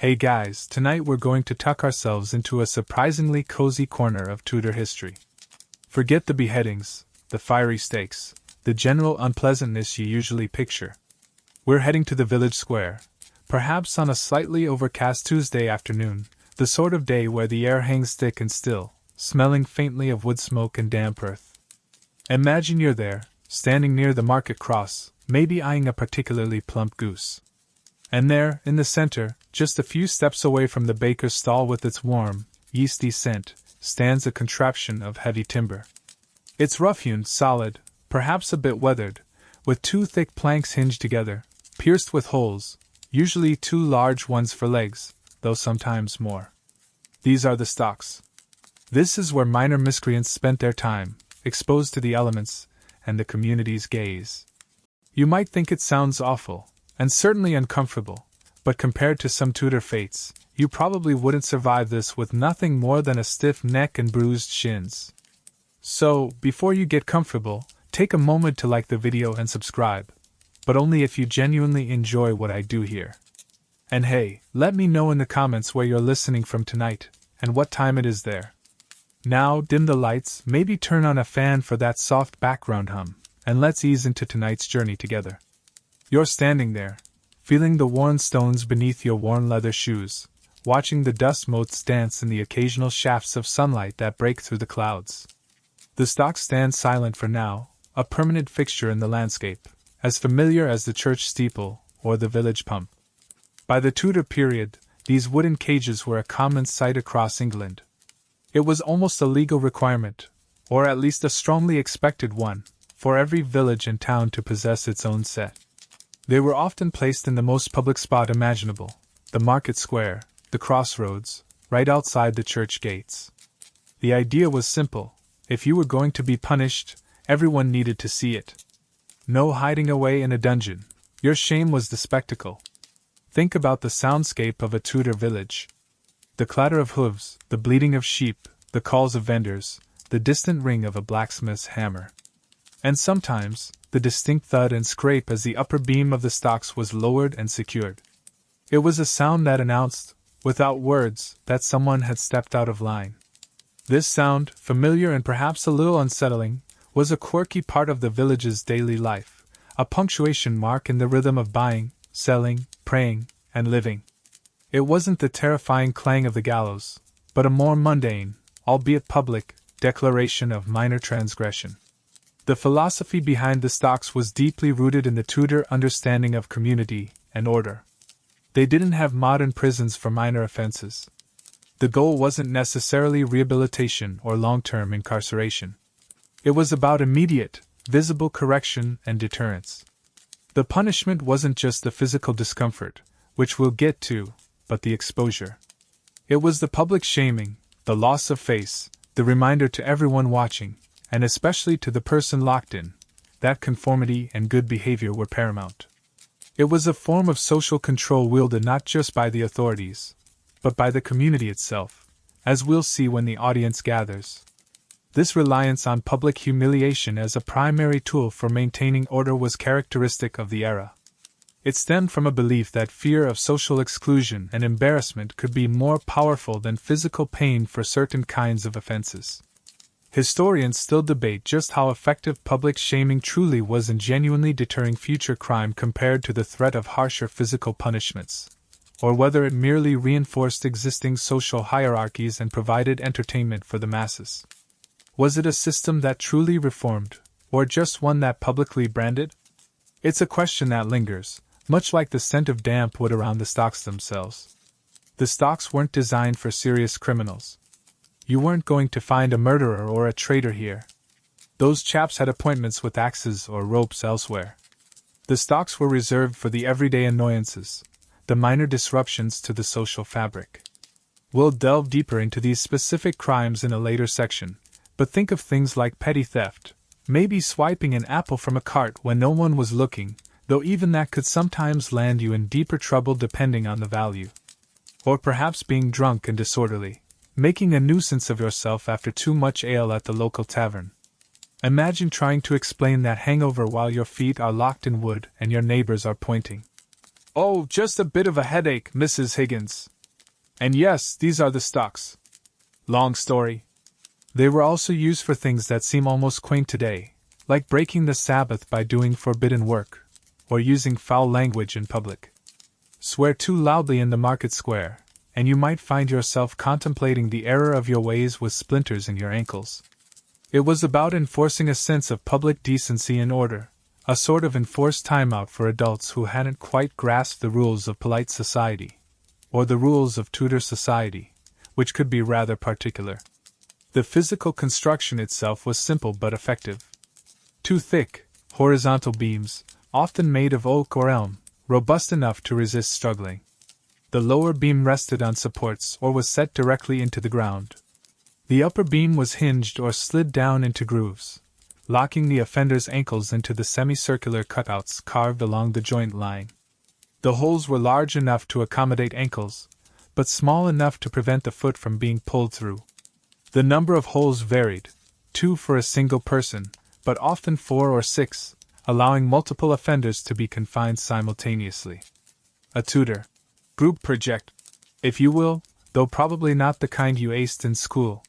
Hey guys, tonight we're going to tuck ourselves into a surprisingly cozy corner of Tudor history. Forget the beheadings, the fiery stakes, the general unpleasantness you usually picture. We're heading to the village square, perhaps on a slightly overcast Tuesday afternoon, the sort of day where the air hangs thick and still, smelling faintly of wood smoke and damp earth. Imagine you're there, standing near the market cross, maybe eyeing a particularly plump goose. And there, in the center, just a few steps away from the baker's stall with its warm, yeasty scent, stands a contraption of heavy timber. It's rough-hewn, solid, perhaps a bit weathered, with two thick planks hinged together, pierced with holes, usually two large ones for legs, though sometimes more. These are the stocks. This is where minor miscreants spent their time, exposed to the elements and the community's gaze. You might think it sounds awful, and certainly uncomfortable, but compared to some Tudor fates, you probably wouldn't survive this with nothing more than a stiff neck and bruised shins. So, before you get comfortable, take a moment to like the video and subscribe, but only if you genuinely enjoy what I do here. And hey, let me know in the comments where you're listening from tonight, and what time it is there. Now, dim the lights, maybe turn on a fan for that soft background hum, and let's ease into tonight's journey together. You're standing there, feeling the worn stones beneath your worn leather shoes, watching the dust motes dance in the occasional shafts of sunlight that break through the clouds. The stocks stand silent for now, a permanent fixture in the landscape, as familiar as the church steeple or the village pump. By the Tudor period, these wooden cages were a common sight across England. It was almost a legal requirement, or at least a strongly expected one, for every village and town to possess its own set. They were often placed in the most public spot imaginable, the market square, the crossroads, right outside the church gates. The idea was simple: if you were going to be punished, everyone needed to see it. No hiding away in a dungeon, your shame was the spectacle. Think about the soundscape of a Tudor village. The clatter of hooves, the bleating of sheep, the calls of vendors, the distant ring of a blacksmith's hammer. And sometimes, the distinct thud and scrape as the upper beam of the stocks was lowered and secured. It was a sound that announced, without words, that someone had stepped out of line. This sound, familiar and perhaps a little unsettling, was a quirky part of the village's daily life, a punctuation mark in the rhythm of buying, selling, praying, and living. It wasn't the terrifying clang of the gallows, but a more mundane, albeit public, declaration of minor transgression. The philosophy behind the stocks was deeply rooted in the Tudor understanding of community and order. They didn't have modern prisons for minor offenses. The goal wasn't necessarily rehabilitation or long-term incarceration. It was about immediate, visible correction and deterrence. The punishment wasn't just the physical discomfort, which we'll get to, but the exposure. It was the public shaming, the loss of face, the reminder to everyone watching, and especially to the person locked in, that conformity and good behavior were paramount. It was a form of social control wielded not just by the authorities, but by the community itself, as we'll see when the audience gathers. This reliance on public humiliation as a primary tool for maintaining order was characteristic of the era. It stemmed from a belief that fear of social exclusion and embarrassment could be more powerful than physical pain for certain kinds of offenses. Historians still debate just how effective public shaming truly was in genuinely deterring future crime compared to the threat of harsher physical punishments, or whether it merely reinforced existing social hierarchies and provided entertainment for the masses. Was it a system that truly reformed, or just one that publicly branded? It's a question that lingers, much like the scent of damp wood around the stocks themselves. The stocks weren't designed for serious criminals. You weren't going to find a murderer or a traitor here. Those chaps had appointments with axes or ropes elsewhere. The stocks were reserved for the everyday annoyances, the minor disruptions to the social fabric. We'll delve deeper into these specific crimes in a later section, but think of things like petty theft, maybe swiping an apple from a cart when no one was looking, though even that could sometimes land you in deeper trouble depending on the value. Or perhaps being drunk and disorderly, making a nuisance of yourself after too much ale at the local tavern. Imagine trying to explain that hangover while your feet are locked in wood and your neighbors are pointing. "Oh, just a bit of a headache, Mrs. Higgins. And yes, these are the stocks. Long story." They were also used for things that seem almost quaint today, like breaking the Sabbath by doing forbidden work, or using foul language in public. Swear too loudly in the market square, and you might find yourself contemplating the error of your ways with splinters in your ankles. It was about enforcing a sense of public decency and order, a sort of enforced timeout for adults who hadn't quite grasped the rules of polite society, or the rules of Tudor society, which could be rather particular. The physical construction itself was simple but effective. Two thick, horizontal beams, often made of oak or elm, robust enough to resist struggling. The lower beam rested on supports or was set directly into the ground. The upper beam was hinged or slid down into grooves, locking the offender's ankles into the semicircular cutouts carved along the joint line. The holes were large enough to accommodate ankles, but small enough to prevent the foot from being pulled through. The number of holes varied, 2 for a single person, but often 4 or 6, allowing multiple offenders to be confined simultaneously. A Tudor group project, if you will, though probably not the kind you aced in school.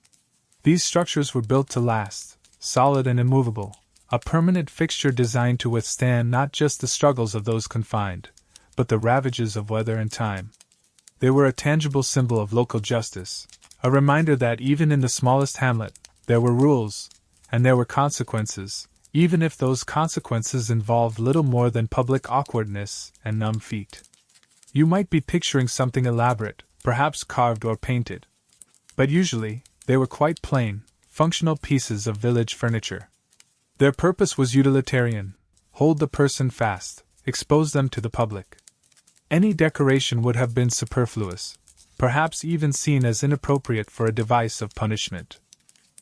These structures were built to last, solid and immovable, a permanent fixture designed to withstand not just the struggles of those confined, but the ravages of weather and time. They were a tangible symbol of local justice, a reminder that even in the smallest hamlet, there were rules, and there were consequences, even if those consequences involved little more than public awkwardness and numb feet. You might be picturing something elaborate, perhaps carved or painted. But usually, they were quite plain, functional pieces of village furniture. Their purpose was utilitarian: hold the person fast, expose them to the public. Any decoration would have been superfluous, perhaps even seen as inappropriate for a device of punishment.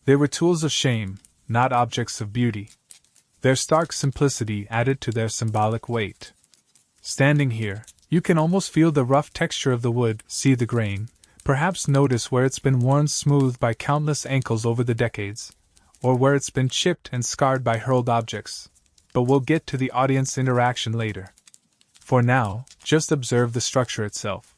They were tools of shame, not objects of beauty. Their stark simplicity added to their symbolic weight. Standing here, you can almost feel the rough texture of the wood, see the grain, perhaps notice where it's been worn smooth by countless ankles over the decades, or where it's been chipped and scarred by hurled objects. But we'll get to the audience interaction later. For now, just observe the structure itself.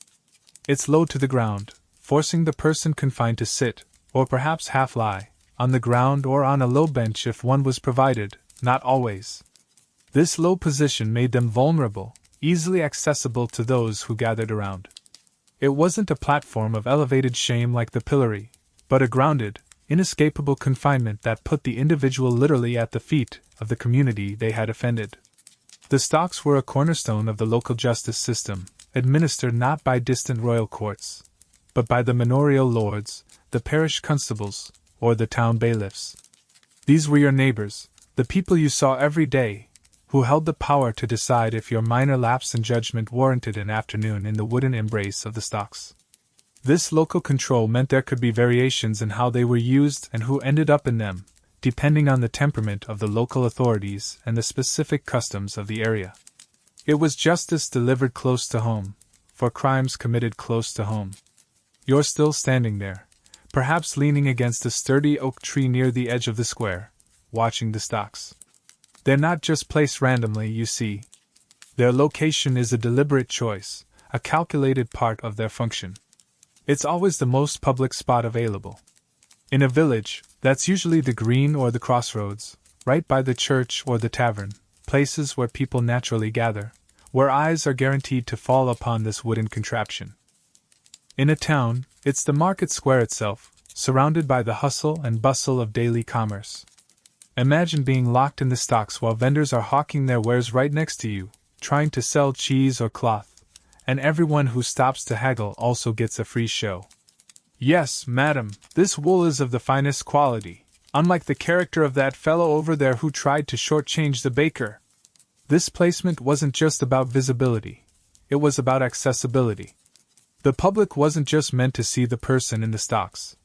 It's low to the ground, forcing the person confined to sit, or perhaps half lie, on the ground or on a low bench if one was provided, not always. This low position made them vulnerable, easily accessible to those who gathered around. It wasn't a platform of elevated shame like the pillory, but a grounded, inescapable confinement that put the individual literally at the feet of the community they had offended. The stocks were a cornerstone of the local justice system, administered not by distant royal courts, but by the manorial lords, the parish constables, or the town bailiffs. These were your neighbors, the people you saw every day, who held the power to decide if your minor lapse in judgment warranted an afternoon in the wooden embrace of the stocks. This local control meant there could be variations in how they were used and who ended up in them, depending on the temperament of the local authorities and the specific customs of the area. It was justice delivered close to home, for crimes committed close to home. You're still standing there, perhaps leaning against a sturdy oak tree near the edge of the square, watching the stocks. They're not just placed randomly, you see. Their location is a deliberate choice, a calculated part of their function. It's always the most public spot available. In a village, that's usually the green or the crossroads, right by the church or the tavern, places where people naturally gather, where eyes are guaranteed to fall upon this wooden contraption. In a town, it's the market square itself, surrounded by the hustle and bustle of daily commerce. Imagine being locked in the stocks while vendors are hawking their wares right next to you, trying to sell cheese or cloth, and everyone who stops to haggle also gets a free show. Yes, madam, this wool is of the finest quality, unlike the character of that fellow over there who tried to shortchange the baker. This placement wasn't just about visibility, it was about accessibility. The public wasn't just meant to see the person in the stocks,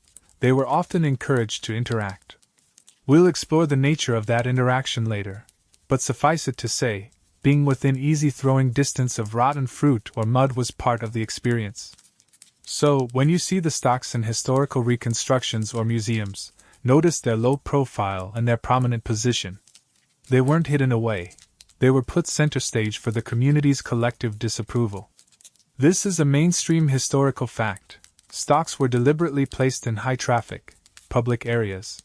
they were often encouraged to interact. We'll explore the nature of that interaction later, but suffice it to say, being within easy throwing distance of rotten fruit or mud was part of the experience. So, when you see the stocks in historical reconstructions or museums, notice their low profile and their prominent position. They weren't hidden away, They were put center stage for the community's collective disapproval. This is a mainstream historical fact. Stocks were deliberately placed in high-traffic, public areas.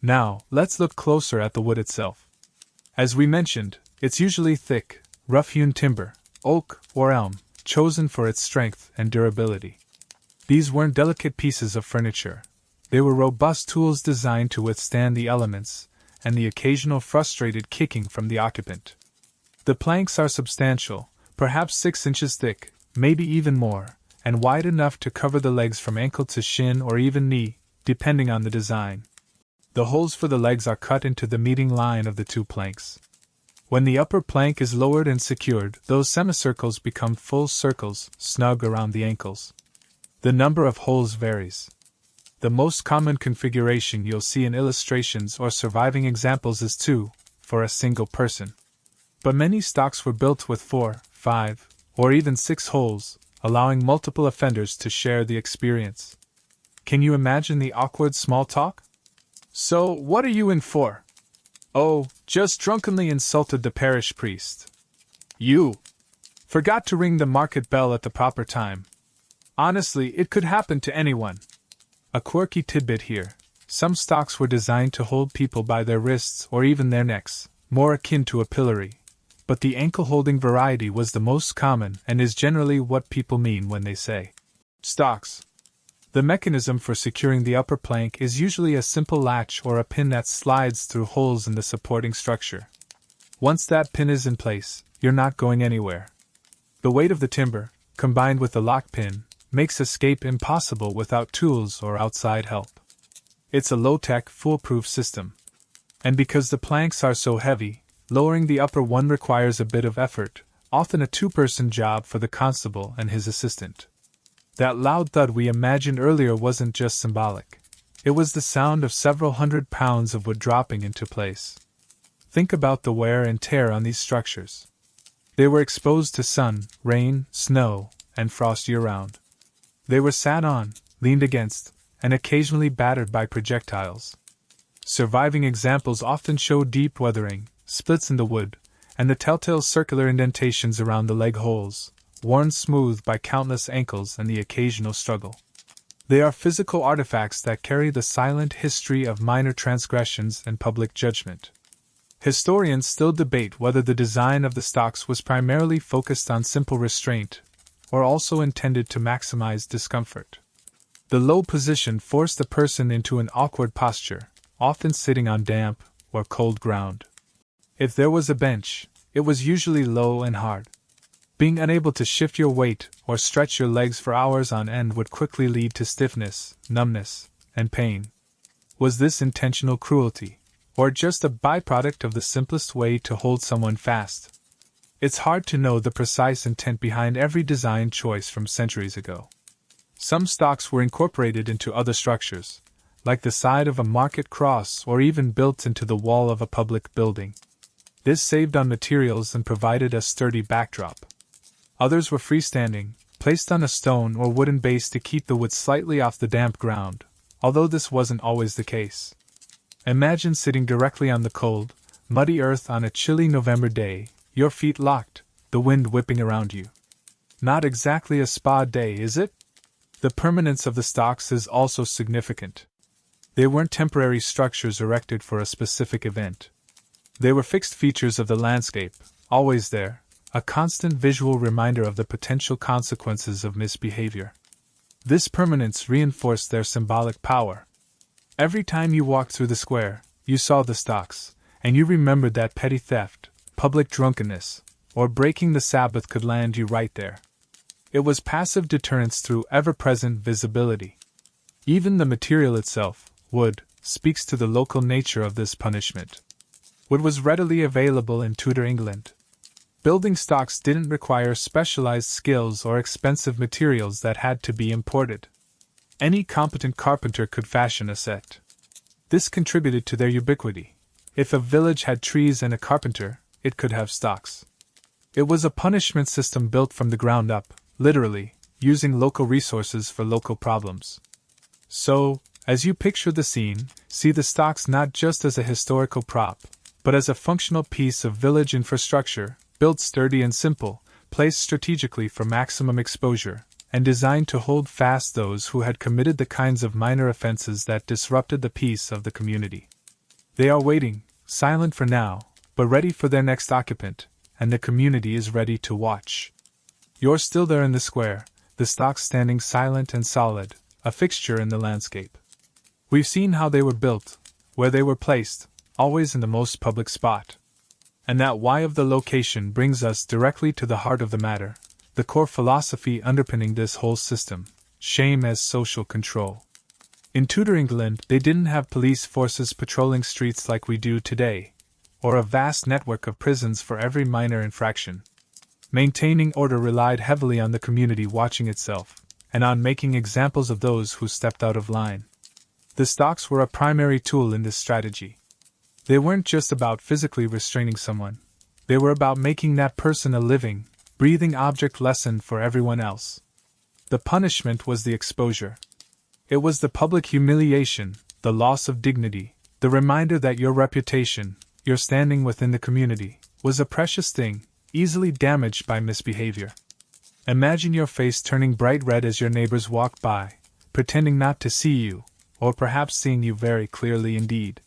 Now, let's look closer at the wood itself. As we mentioned, it's usually thick, rough-hewn timber, oak or elm, chosen for its strength and durability. These weren't delicate pieces of furniture. They were robust tools designed to withstand the elements and the occasional frustrated kicking from the occupant. The planks are substantial, perhaps 6 inches thick, maybe even more, and wide enough to cover the legs from ankle to shin or even knee, depending on the design. The holes for the legs are cut into the meeting line of the two planks. When the upper plank is lowered and secured, those semicircles become full circles, snug around the ankles. The number of holes varies. The most common configuration you'll see in illustrations or surviving examples is 2, for a single person. But many stocks were built with 4, 5, or even 6 holes, allowing multiple offenders to share the experience. Can you imagine the awkward small talk? "So, what are you in for?" "Oh, just drunkenly insulted the parish priest." "You forgot to ring the market bell at the proper time." Honestly, it could happen to anyone. A quirky tidbit here. Some stocks were designed to hold people by their wrists or even their necks, more akin to a pillory. But the ankle-holding variety was the most common and is generally what people mean when they say stocks. The mechanism for securing the upper plank is usually a simple latch or a pin that slides through holes in the supporting structure. Once that pin is in place, you're not going anywhere. The weight of the timber, combined with the lock pin, makes escape impossible without tools or outside help. It's a low-tech, foolproof system. And because the planks are so heavy, lowering the upper one requires a bit of effort, often a 2-person job for the constable and his assistant. That loud thud we imagined earlier wasn't just symbolic. It was the sound of several hundred pounds of wood dropping into place. Think about the wear and tear on these structures. They were exposed to sun, rain, snow, and frost year-round. They were sat on, leaned against, and occasionally battered by projectiles. Surviving examples often show deep weathering, splits in the wood, and the telltale circular indentations around the leg holes, worn smooth by countless ankles and the occasional struggle. They are physical artifacts that carry the silent history of minor transgressions and public judgment. Historians still debate whether the design of the stocks was primarily focused on simple restraint, or also intended to maximize discomfort. The low position forced the person into an awkward posture, often sitting on damp or cold ground. If there was a bench, it was usually low and hard. Being unable to shift your weight or stretch your legs for hours on end would quickly lead to stiffness, numbness, and pain. Was this intentional cruelty, or just a byproduct of the simplest way to hold someone fast? It's hard to know the precise intent behind every design choice from centuries ago. Some stocks were incorporated into other structures, like the side of a market cross or even built into the wall of a public building. This saved on materials and provided a sturdy backdrop. Others were freestanding, placed on a stone or wooden base to keep the wood slightly off the damp ground, although this wasn't always the case. Imagine sitting directly on the cold, muddy earth on a chilly November day, your feet locked, the wind whipping around you. Not exactly a spa day, is it? The permanence of the stocks is also significant. They weren't temporary structures erected for a specific event. They were fixed features of the landscape, always there, a constant visual reminder of the potential consequences of misbehavior. This permanence reinforced their symbolic power. Every time you walked through the square, you saw the stocks, and you remembered that petty theft, public drunkenness, or breaking the Sabbath could land you right there. It was passive deterrence through ever-present visibility. Even the material itself, wood, speaks to the local nature of this punishment. Wood was readily available in Tudor England. Building stocks didn't require specialized skills or expensive materials that had to be imported. Any competent carpenter could fashion a set. This contributed to their ubiquity. If a village had trees and a carpenter, it could have stocks. It was a punishment system built from the ground up, literally, using local resources for local problems. So, as you picture the scene, see the stocks not just as a historical prop, but as a functional piece of village infrastructure, built sturdy and simple, placed strategically for maximum exposure, and designed to hold fast those who had committed the kinds of minor offenses that disrupted the peace of the community. They are waiting, silent for now, but ready for their next occupant, and the community is ready to watch. You're still there in the square, the stocks standing silent and solid, a fixture in the landscape. We've seen how they were built, where they were placed, always in the most public spot. And that why of the location brings us directly to the heart of the matter, the core philosophy underpinning this whole system: shame as social control. In Tudor England, they didn't have police forces patrolling streets like we do today, or a vast network of prisons for every minor infraction. Maintaining order relied heavily on the community watching itself, and on making examples of those who stepped out of line. The stocks were a primary tool in this strategy. They weren't just about physically restraining someone, they were about making that person a living, breathing object lesson for everyone else. The punishment was the exposure. It was the public humiliation, the loss of dignity, the reminder that your reputation, your standing within the community, was a precious thing, easily damaged by misbehavior. Imagine your face turning bright red as your neighbors walk by, pretending not to see you, or perhaps seeing you very clearly indeed.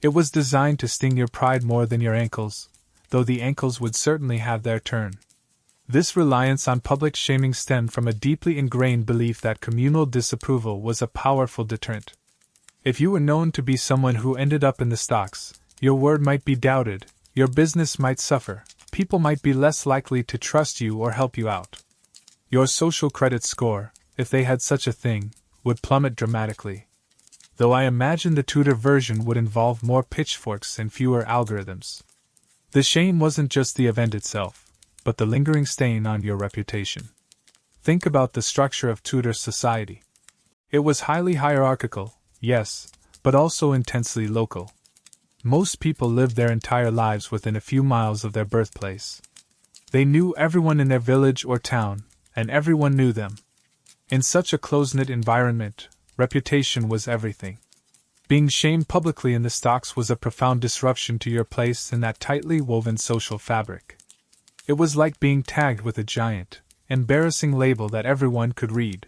It was designed to sting your pride more than your ankles, though the ankles would certainly have their turn. This reliance on public shaming stemmed from a deeply ingrained belief that communal disapproval was a powerful deterrent. If you were known to be someone who ended up in the stocks, your word might be doubted, your business might suffer, people might be less likely to trust you or help you out. Your social credit score, if they had such a thing, would plummet dramatically. Though I imagine the Tudor version would involve more pitchforks and fewer algorithms. The shame wasn't just the event itself, but the lingering stain on your reputation. Think about the structure of Tudor society. It was highly hierarchical, yes, but also intensely local. Most people lived their entire lives within a few miles of their birthplace. They knew everyone in their village or town, and everyone knew them. In such a close-knit environment, reputation was everything. Being shamed publicly in the stocks was a profound disruption to your place in that tightly woven social fabric. It was like being tagged with a giant, embarrassing label that everyone could read.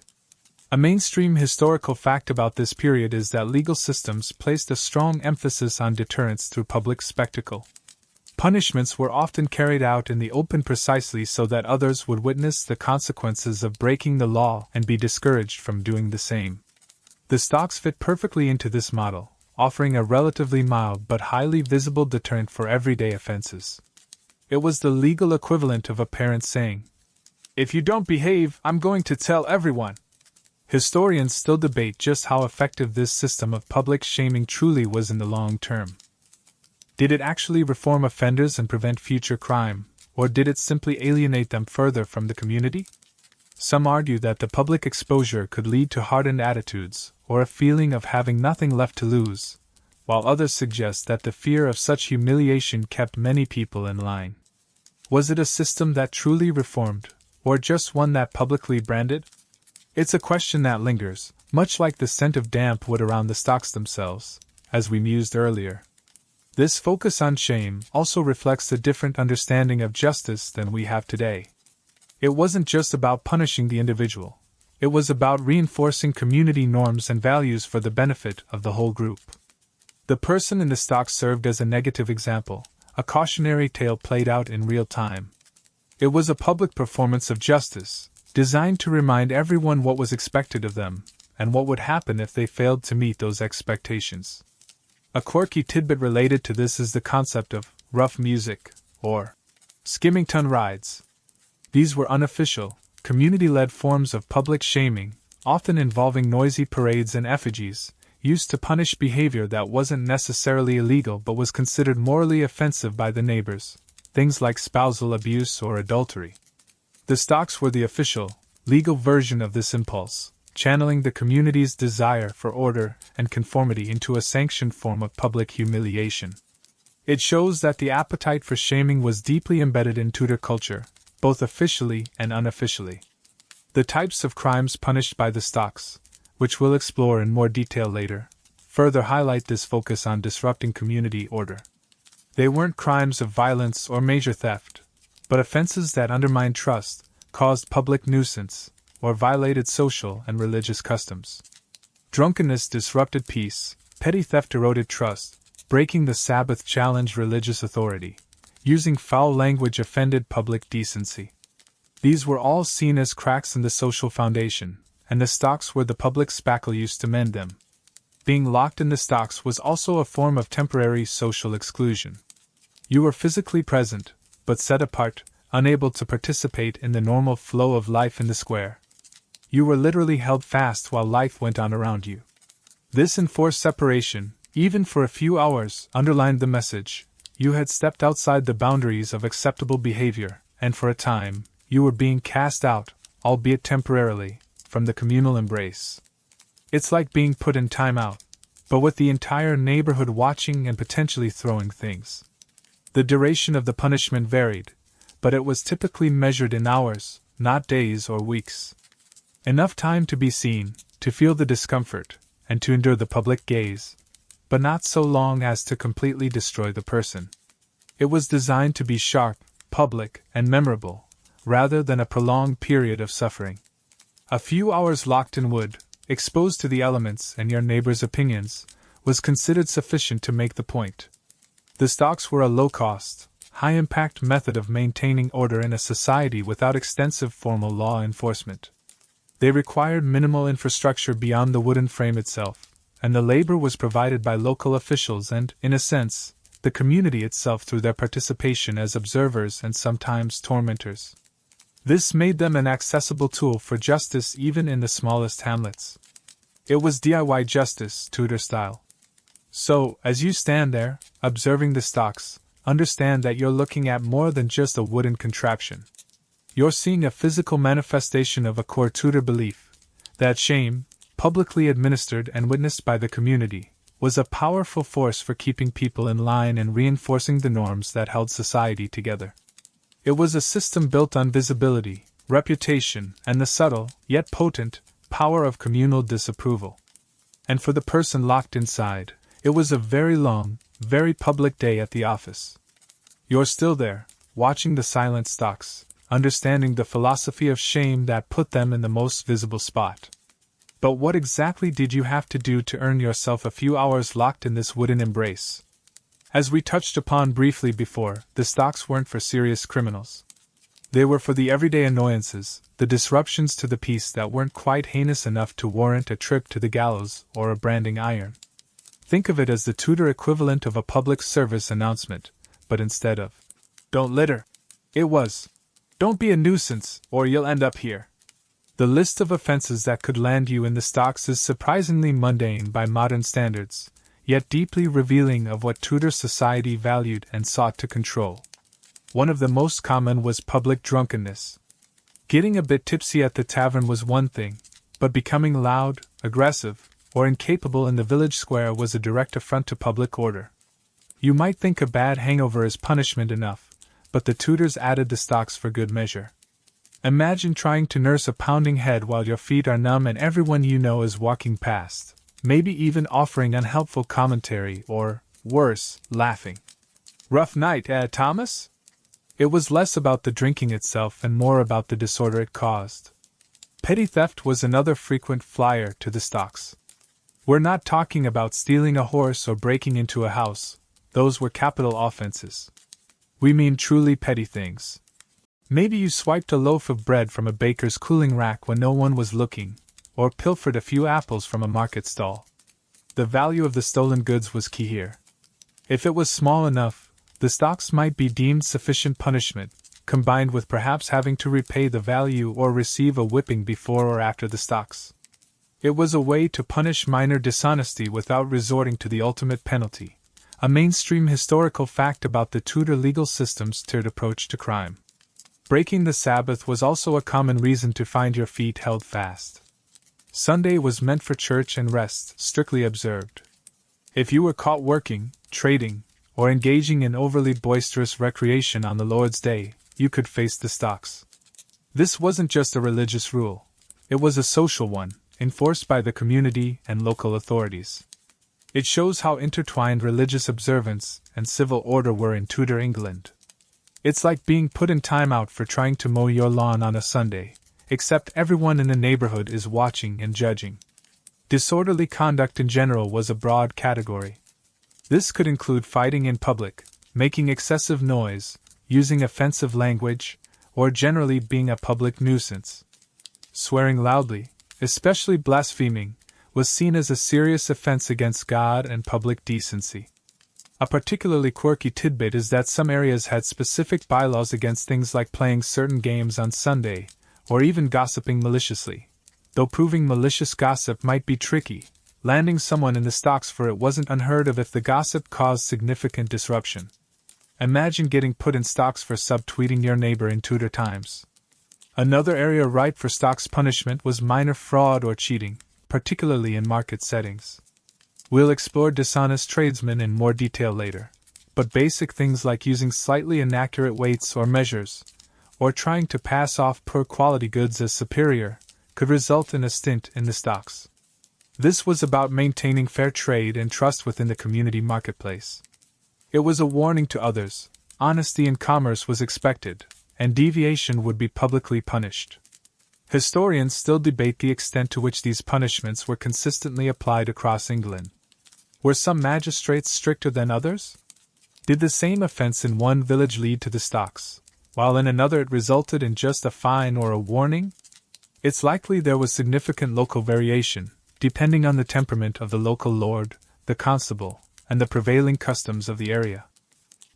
A mainstream historical fact about this period is that legal systems placed a strong emphasis on deterrence through public spectacle. Punishments were often carried out in the open precisely so that others would witness the consequences of breaking the law and be discouraged from doing the same. The stocks fit perfectly into this model, offering a relatively mild but highly visible deterrent for everyday offenses. It was the legal equivalent of a parent saying, "If you don't behave, I'm going to tell everyone." Historians still debate just how effective this system of public shaming truly was in the long term. Did it actually reform offenders and prevent future crime, or did it simply alienate them further from the community? Some argue that the public exposure could lead to hardened attitudes, or a feeling of having nothing left to lose, while others suggest that the fear of such humiliation kept many people in line. Was it a system that truly reformed, or just one that publicly branded? It's a question that lingers, much like the scent of damp wood around the stocks themselves, as we mused earlier. This focus on shame also reflects a different understanding of justice than we have today. It wasn't just about punishing the individual. It was about reinforcing community norms and values for the benefit of the whole group. The person in the stocks served as a negative example, a cautionary tale played out in real time. It was a public performance of justice, designed to remind everyone what was expected of them, and what would happen if they failed to meet those expectations. A quirky tidbit related to this is the concept of rough music, or skimmington rides. These were unofficial, community-led forms of public shaming, often involving noisy parades and effigies, used to punish behavior that wasn't necessarily illegal but was considered morally offensive by the neighbors, things like spousal abuse or adultery. The stocks were the official, legal version of this impulse, channeling the community's desire for order and conformity into a sanctioned form of public humiliation. It shows that the appetite for shaming was deeply embedded in Tudor culture, both officially and unofficially. The types of crimes punished by the stocks, which we'll explore in more detail later, further highlight this focus on disrupting community order. They weren't crimes of violence or major theft, but offenses that undermined trust, caused public nuisance, or violated social and religious customs. Drunkenness disrupted peace, petty theft eroded trust, breaking the Sabbath challenged religious authority, using foul language offended public decency. These were all seen as cracks in the social foundation, and the stocks were the public spackle used to mend them. Being locked in the stocks was also a form of temporary social exclusion. You were physically present, but set apart, unable to participate in the normal flow of life in the square. You were literally held fast while life went on around you. This enforced separation, even for a few hours, underlined the message: you had stepped outside the boundaries of acceptable behavior, and for a time, you were being cast out, albeit temporarily, from the communal embrace. It's like being put in time out, but with the entire neighborhood watching and potentially throwing things. The duration of the punishment varied, but it was typically measured in hours, not days or weeks. Enough time to be seen, to feel the discomfort, and to endure the public gaze, but not so long as to completely destroy the person. It was designed to be sharp, public, and memorable, rather than a prolonged period of suffering. A few hours locked in wood, exposed to the elements and your neighbor's opinions, was considered sufficient to make the point. The stocks were a low-cost, high-impact method of maintaining order in a society without extensive formal law enforcement. They required minimal infrastructure beyond the wooden frame itself, and the labor was provided by local officials and, in a sense, the community itself through their participation as observers and sometimes tormentors. This made them an accessible tool for justice even in the smallest hamlets. It was DIY justice, Tudor style. So, as you stand there, observing the stocks, understand that you're looking at more than just a wooden contraption. You're seeing a physical manifestation of a core Tudor belief that shame, publicly administered and witnessed by the community, was a powerful force for keeping people in line and reinforcing the norms that held society together. It was a system built on visibility, reputation, and the subtle, yet potent, power of communal disapproval. And for the person locked inside, it was a very long, very public day at the office. You're still there, watching the silent stocks, understanding the philosophy of shame that put them in the most visible spot. But what exactly did you have to do to earn yourself a few hours locked in this wooden embrace? As we touched upon briefly before, the stocks weren't for serious criminals. They were for the everyday annoyances, the disruptions to the peace that weren't quite heinous enough to warrant a trip to the gallows or a branding iron. Think of it as the Tudor equivalent of a public service announcement, but instead of "Don't litter," it was "Don't be a nuisance, or you'll end up here." The list of offenses that could land you in the stocks is surprisingly mundane by modern standards, yet deeply revealing of what Tudor society valued and sought to control. One of the most common was public drunkenness. Getting a bit tipsy at the tavern was one thing, but becoming loud, aggressive, or incapable in the village square was a direct affront to public order. You might think a bad hangover is punishment enough, but the Tudors added the stocks for good measure. Imagine trying to nurse a pounding head while your feet are numb and everyone you know is walking past, maybe even offering unhelpful commentary or, worse, laughing. Rough night, Thomas? It was less about the drinking itself and more about the disorder it caused. Petty theft was another frequent flyer to the stocks. We're not talking about stealing a horse or breaking into a house; those were capital offenses. We mean truly petty things. Maybe you swiped a loaf of bread from a baker's cooling rack when no one was looking, or pilfered a few apples from a market stall. The value of the stolen goods was key here. If it was small enough, the stocks might be deemed sufficient punishment, combined with perhaps having to repay the value or receive a whipping before or after the stocks. It was a way to punish minor dishonesty without resorting to the ultimate penalty, a mainstream historical fact about the Tudor legal system's tiered approach to crime. Breaking the Sabbath was also a common reason to find your feet held fast. Sunday was meant for church and rest, strictly observed. If you were caught working, trading, or engaging in overly boisterous recreation on the Lord's Day, you could face the stocks. This wasn't just a religious rule, it was a social one, enforced by the community and local authorities. It shows how intertwined religious observance and civil order were in Tudor England. It's like being put in timeout for trying to mow your lawn on a Sunday, except everyone in the neighborhood is watching and judging. Disorderly conduct in general was a broad category. This could include fighting in public, making excessive noise, using offensive language, or generally being a public nuisance. Swearing loudly, especially blaspheming, was seen as a serious offense against God and public decency. A particularly quirky tidbit is that some areas had specific bylaws against things like playing certain games on Sunday, or even gossiping maliciously. Though proving malicious gossip might be tricky, landing someone in the stocks for it wasn't unheard of if the gossip caused significant disruption. Imagine getting put in stocks for subtweeting your neighbor in Tudor times. Another area ripe for stocks punishment was minor fraud or cheating, particularly in market settings. We'll explore dishonest tradesmen in more detail later, but basic things like using slightly inaccurate weights or measures, or trying to pass off poor quality goods as superior, could result in a stint in the stocks. This was about maintaining fair trade and trust within the community marketplace. It was a warning to others: honesty in commerce was expected, and deviation would be publicly punished. Historians still debate the extent to which these punishments were consistently applied across England. Were some magistrates stricter than others? Did the same offense in one village lead to the stocks, while in another it resulted in just a fine or a warning? It's likely there was significant local variation, depending on the temperament of the local lord, the constable, and the prevailing customs of the area.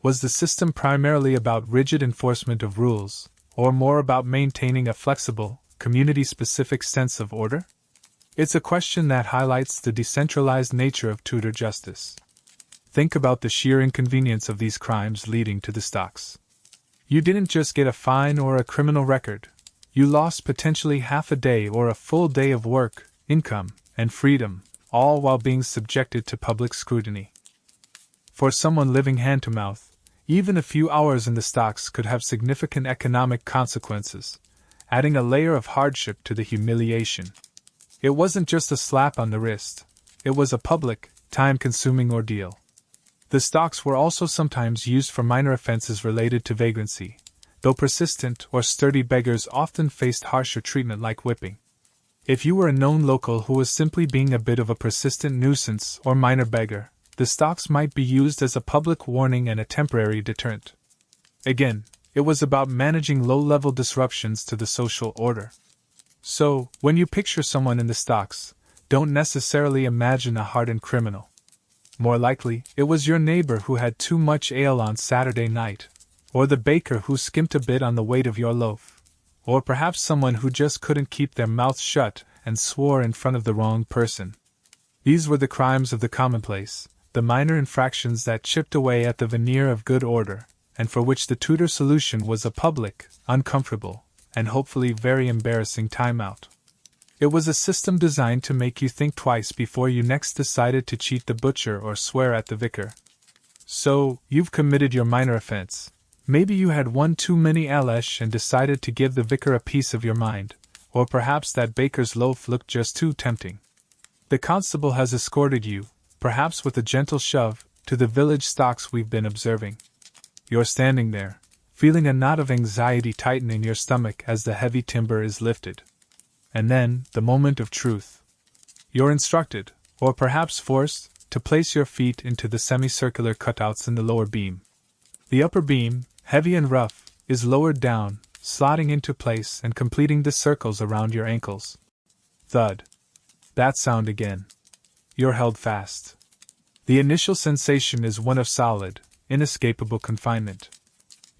Was the system primarily about rigid enforcement of rules, or more about maintaining a flexible, community-specific sense of order? It's a question that highlights the decentralized nature of Tudor justice. Think about the sheer inconvenience of these crimes leading to the stocks. You didn't just get a fine or a criminal record. You lost potentially half a day or a full day of work, income, and freedom, all while being subjected to public scrutiny. For someone living hand-to-mouth, even a few hours in the stocks could have significant economic consequences, adding a layer of hardship to the humiliation. It wasn't just a slap on the wrist, it was a public, time-consuming ordeal. The stocks were also sometimes used for minor offenses related to vagrancy, though persistent or sturdy beggars often faced harsher treatment like whipping. If you were a known local who was simply being a bit of a persistent nuisance or minor beggar, the stocks might be used as a public warning and a temporary deterrent. Again, it was about managing low-level disruptions to the social order. So, when you picture someone in the stocks, don't necessarily imagine a hardened criminal. More likely, it was your neighbor who had too much ale on Saturday night, or the baker who skimped a bit on the weight of your loaf, or perhaps someone who just couldn't keep their mouth shut and swore in front of the wrong person. These were the crimes of the commonplace, the minor infractions that chipped away at the veneer of good order, and for which the Tudor solution was a public, uncomfortable, and hopefully very embarrassing timeout. It was a system designed to make you think twice before you next decided to cheat the butcher or swear at the vicar. So, you've committed your minor offense. Maybe you had one too many Alesh and decided to give the vicar a piece of your mind, or perhaps that baker's loaf looked just too tempting. The constable has escorted you, perhaps with a gentle shove, to the village stocks we've been observing. You're standing there, feeling a knot of anxiety tighten in your stomach as the heavy timber is lifted. And then, the moment of truth. You're instructed, or perhaps forced, to place your feet into the semicircular cutouts in the lower beam. The upper beam, heavy and rough, is lowered down, slotting into place and completing the circles around your ankles. Thud. That sound again. You're held fast. The initial sensation is one of solid, inescapable confinement.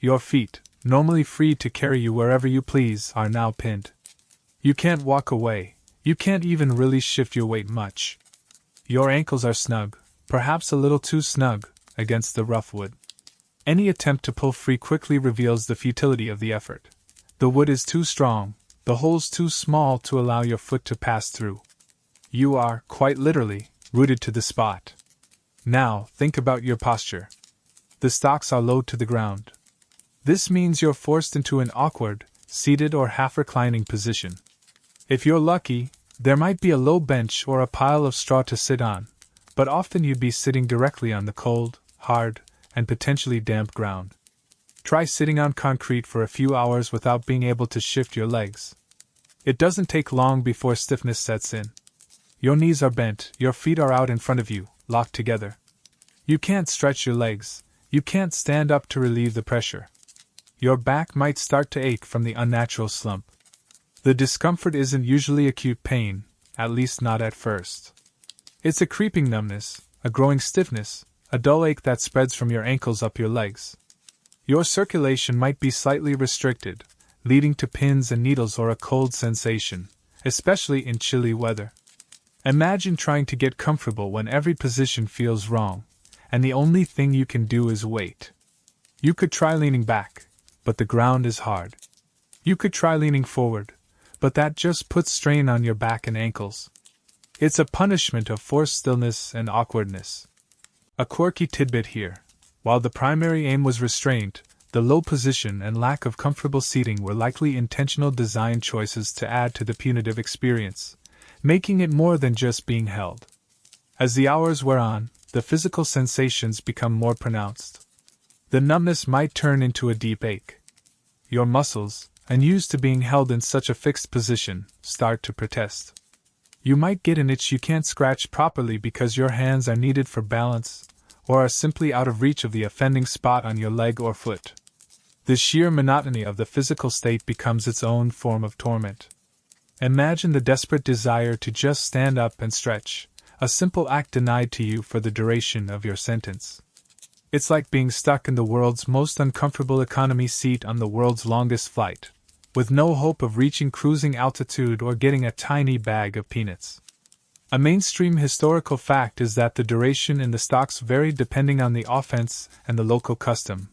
Your feet, normally free to carry you wherever you please, are now pinned. You can't walk away, you can't even really shift your weight much. Your ankles are snug, perhaps a little too snug, against the rough wood. Any attempt to pull free quickly reveals the futility of the effort. The wood is too strong, the holes too small to allow your foot to pass through. You are, quite literally, rooted to the spot. Now, think about your posture. The stocks are low to the ground. This means you're forced into an awkward, seated or half-reclining position. If you're lucky, there might be a low bench or a pile of straw to sit on, but often you'd be sitting directly on the cold, hard, and potentially damp ground. Try sitting on concrete for a few hours without being able to shift your legs. It doesn't take long before stiffness sets in. Your knees are bent, your feet are out in front of you, locked together. You can't stretch your legs, you can't stand up to relieve the pressure. Your back might start to ache from the unnatural slump. The discomfort isn't usually acute pain, at least not at first. It's a creeping numbness, a growing stiffness, a dull ache that spreads from your ankles up your legs. Your circulation might be slightly restricted, leading to pins and needles or a cold sensation, especially in chilly weather. Imagine trying to get comfortable when every position feels wrong, and the only thing you can do is wait. You could try leaning back, but the ground is hard. You could try leaning forward, but that just puts strain on your back and ankles. It's a punishment of forced stillness and awkwardness. A quirky tidbit here. While the primary aim was restraint, the low position and lack of comfortable seating were likely intentional design choices to add to the punitive experience, making it more than just being held. As the hours wear on, the physical sensations become more pronounced. The numbness might turn into a deep ache. Your muscles, unused to being held in such a fixed position, start to protest. You might get an itch you can't scratch properly because your hands are needed for balance, or are simply out of reach of the offending spot on your leg or foot. The sheer monotony of the physical state becomes its own form of torment. Imagine the desperate desire to just stand up and stretch, a simple act denied to you for the duration of your sentence. It's like being stuck in the world's most uncomfortable economy seat on the world's longest flight, with no hope of reaching cruising altitude or getting a tiny bag of peanuts. A mainstream historical fact is that the duration in the stocks varied depending on the offense and the local custom,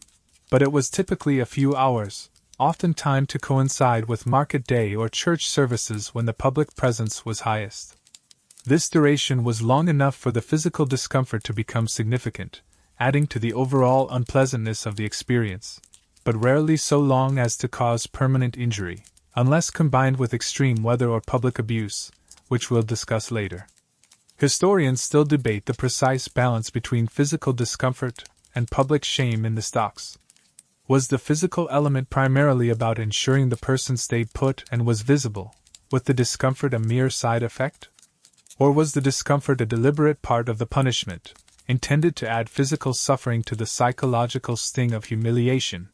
but it was typically a few hours, often timed to coincide with market day or church services when the public presence was highest. This duration was long enough for the physical discomfort to become significant, adding to the overall unpleasantness of the experience, but rarely so long as to cause permanent injury, unless combined with extreme weather or public abuse, which we'll discuss later. Historians still debate the precise balance between physical discomfort and public shame in the stocks. Was the physical element primarily about ensuring the person stayed put and was visible, with the discomfort a mere side effect? Or was the discomfort a deliberate part of the punishment, intended to add physical suffering to the psychological sting of humiliation?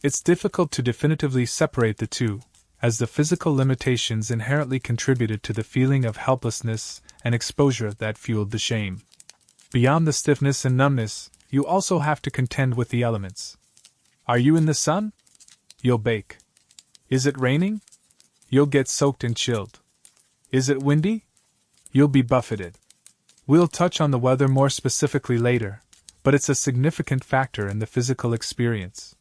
It's difficult to definitively separate the two, as the physical limitations inherently contributed to the feeling of helplessness and exposure that fueled the shame. Beyond the stiffness and numbness, you also have to contend with the elements. Are you in the sun? You'll bake. Is it raining? You'll get soaked and chilled. Is it windy? You'll be buffeted. We'll touch on the weather more specifically later, but it's a significant factor in the physical experience.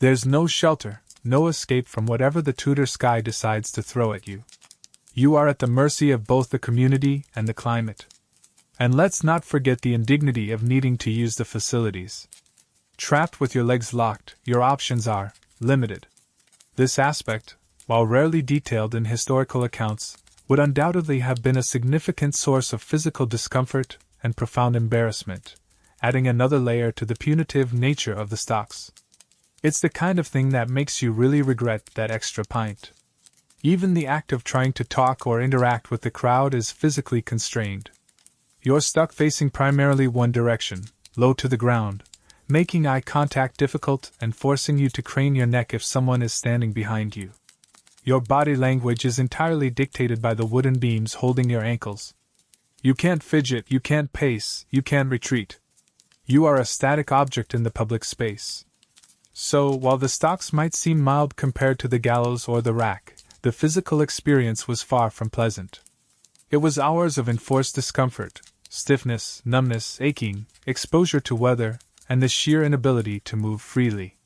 There's no shelter, no escape from whatever the Tudor sky decides to throw at you. You are at the mercy of both the community and the climate. And let's not forget the indignity of needing to use the facilities. Trapped with your legs locked, your options are limited. This aspect, while rarely detailed in historical accounts, would undoubtedly have been a significant source of physical discomfort and profound embarrassment, adding another layer to the punitive nature of the stocks. It's the kind of thing that makes you really regret that extra pint. Even the act of trying to talk or interact with the crowd is physically constrained. You're stuck facing primarily one direction, low to the ground, making eye contact difficult and forcing you to crane your neck if someone is standing behind you. Your body language is entirely dictated by the wooden beams holding your ankles. You can't fidget, you can't pace, you can't retreat. You are a static object in the public space. So, while the stocks might seem mild compared to the gallows or the rack, the physical experience was far from pleasant. It was hours of enforced discomfort, stiffness, numbness, aching, exposure to weather, and the sheer inability to move freely.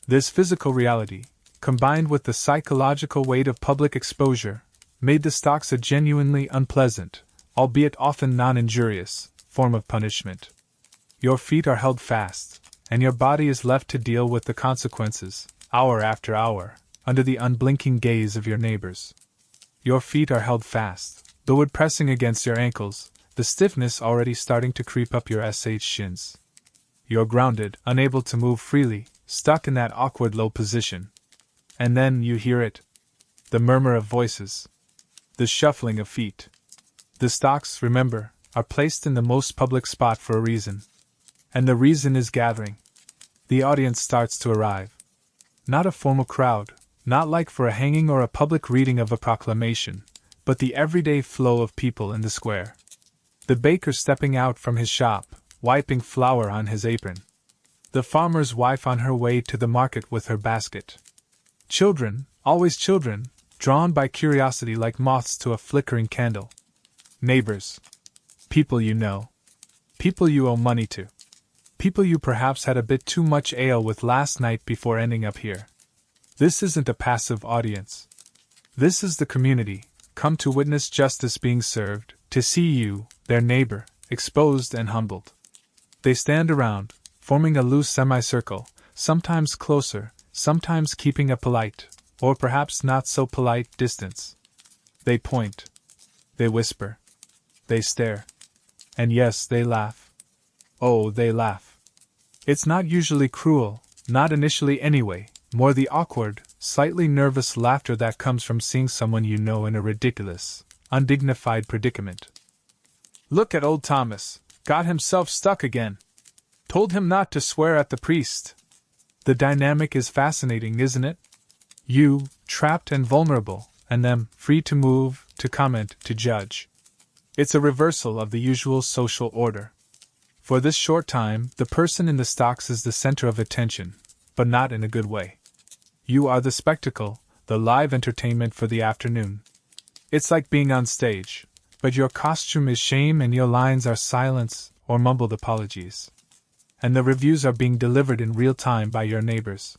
This physical reality, combined with the psychological weight of public exposure, made the stocks a genuinely unpleasant, albeit often non-injurious, form of punishment. Your feet are held fast, and your body is left to deal with the consequences, hour after hour, under the unblinking gaze of your neighbors. Your feet are held fast, the wood pressing against your ankles, the stiffness already starting to creep up your shins. You're grounded, unable to move freely, stuck in that awkward low position. And then you hear it. The murmur of voices. The shuffling of feet. The stocks, remember, are placed in the most public spot for a reason. And the reason is gathering. The audience starts to arrive. Not a formal crowd, not like for a hanging or a public reading of a proclamation, but the everyday flow of people in the square. The baker stepping out from his shop, wiping flour on his apron. The farmer's wife on her way to the market with her basket. Children, always children, drawn by curiosity like moths to a flickering candle. Neighbors. People you know. People you owe money to. People you perhaps had a bit too much ale with last night before ending up here. This isn't a passive audience. This is the community, come to witness justice being served, to see you, their neighbor, exposed and humbled. They stand around, forming a loose semicircle, sometimes closer, sometimes keeping a polite, or perhaps not so polite, distance. They point. They whisper. They stare. And yes, they laugh. Oh, they laugh. It's not usually cruel, not initially anyway, more the awkward, slightly nervous laughter that comes from seeing someone you know in a ridiculous, undignified predicament. Look at old Thomas, got himself stuck again. Told him not to swear at the priest. The dynamic is fascinating, isn't it? You, trapped and vulnerable, and them, free to move, to comment, to judge. It's a reversal of the usual social order. For this short time, the person in the stocks is the center of attention, but not in a good way. You are the spectacle, the live entertainment for the afternoon. It's like being on stage, but your costume is shame and your lines are silence or mumbled apologies. And the reviews are being delivered in real time by your neighbors.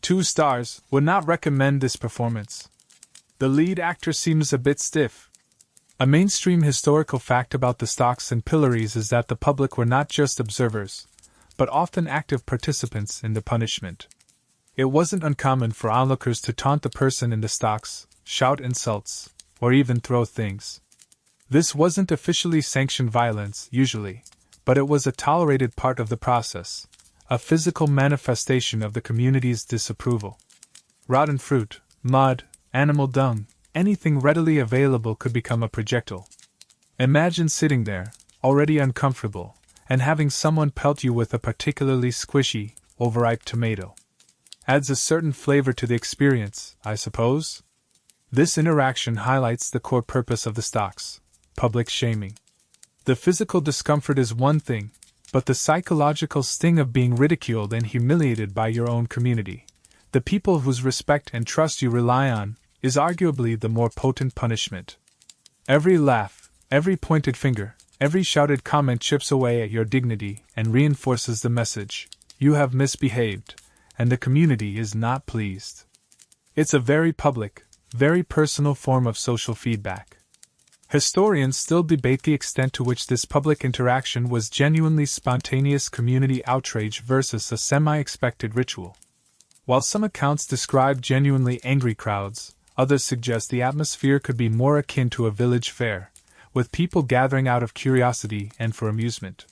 2 stars, would not recommend this performance. The lead actor seems a bit stiff. A mainstream historical fact about the stocks and pillories is that the public were not just observers, but often active participants in the punishment. It wasn't uncommon for onlookers to taunt the person in the stocks, shout insults, or even throw things. This wasn't officially sanctioned violence, usually, but it was a tolerated part of the process, a physical manifestation of the community's disapproval. Rotten fruit, mud, animal dung, anything readily available could become a projectile. Imagine sitting there, already uncomfortable, and having someone pelt you with a particularly squishy, overripe tomato. Adds a certain flavor to the experience, I suppose? This interaction highlights the core purpose of the stocks: public shaming. The physical discomfort is one thing, but the psychological sting of being ridiculed and humiliated by your own community, the people whose respect and trust you rely on, is arguably the more potent punishment. Every laugh, every pointed finger, every shouted comment chips away at your dignity and reinforces the message: you have misbehaved, and the community is not pleased. It's a very public, very personal form of social feedback. Historians still debate the extent to which this public interaction was genuinely spontaneous community outrage versus a semi-expected ritual. While some accounts describe genuinely angry crowds, others suggest the atmosphere could be more akin to a village fair, with people gathering out of curiosity and for amusement.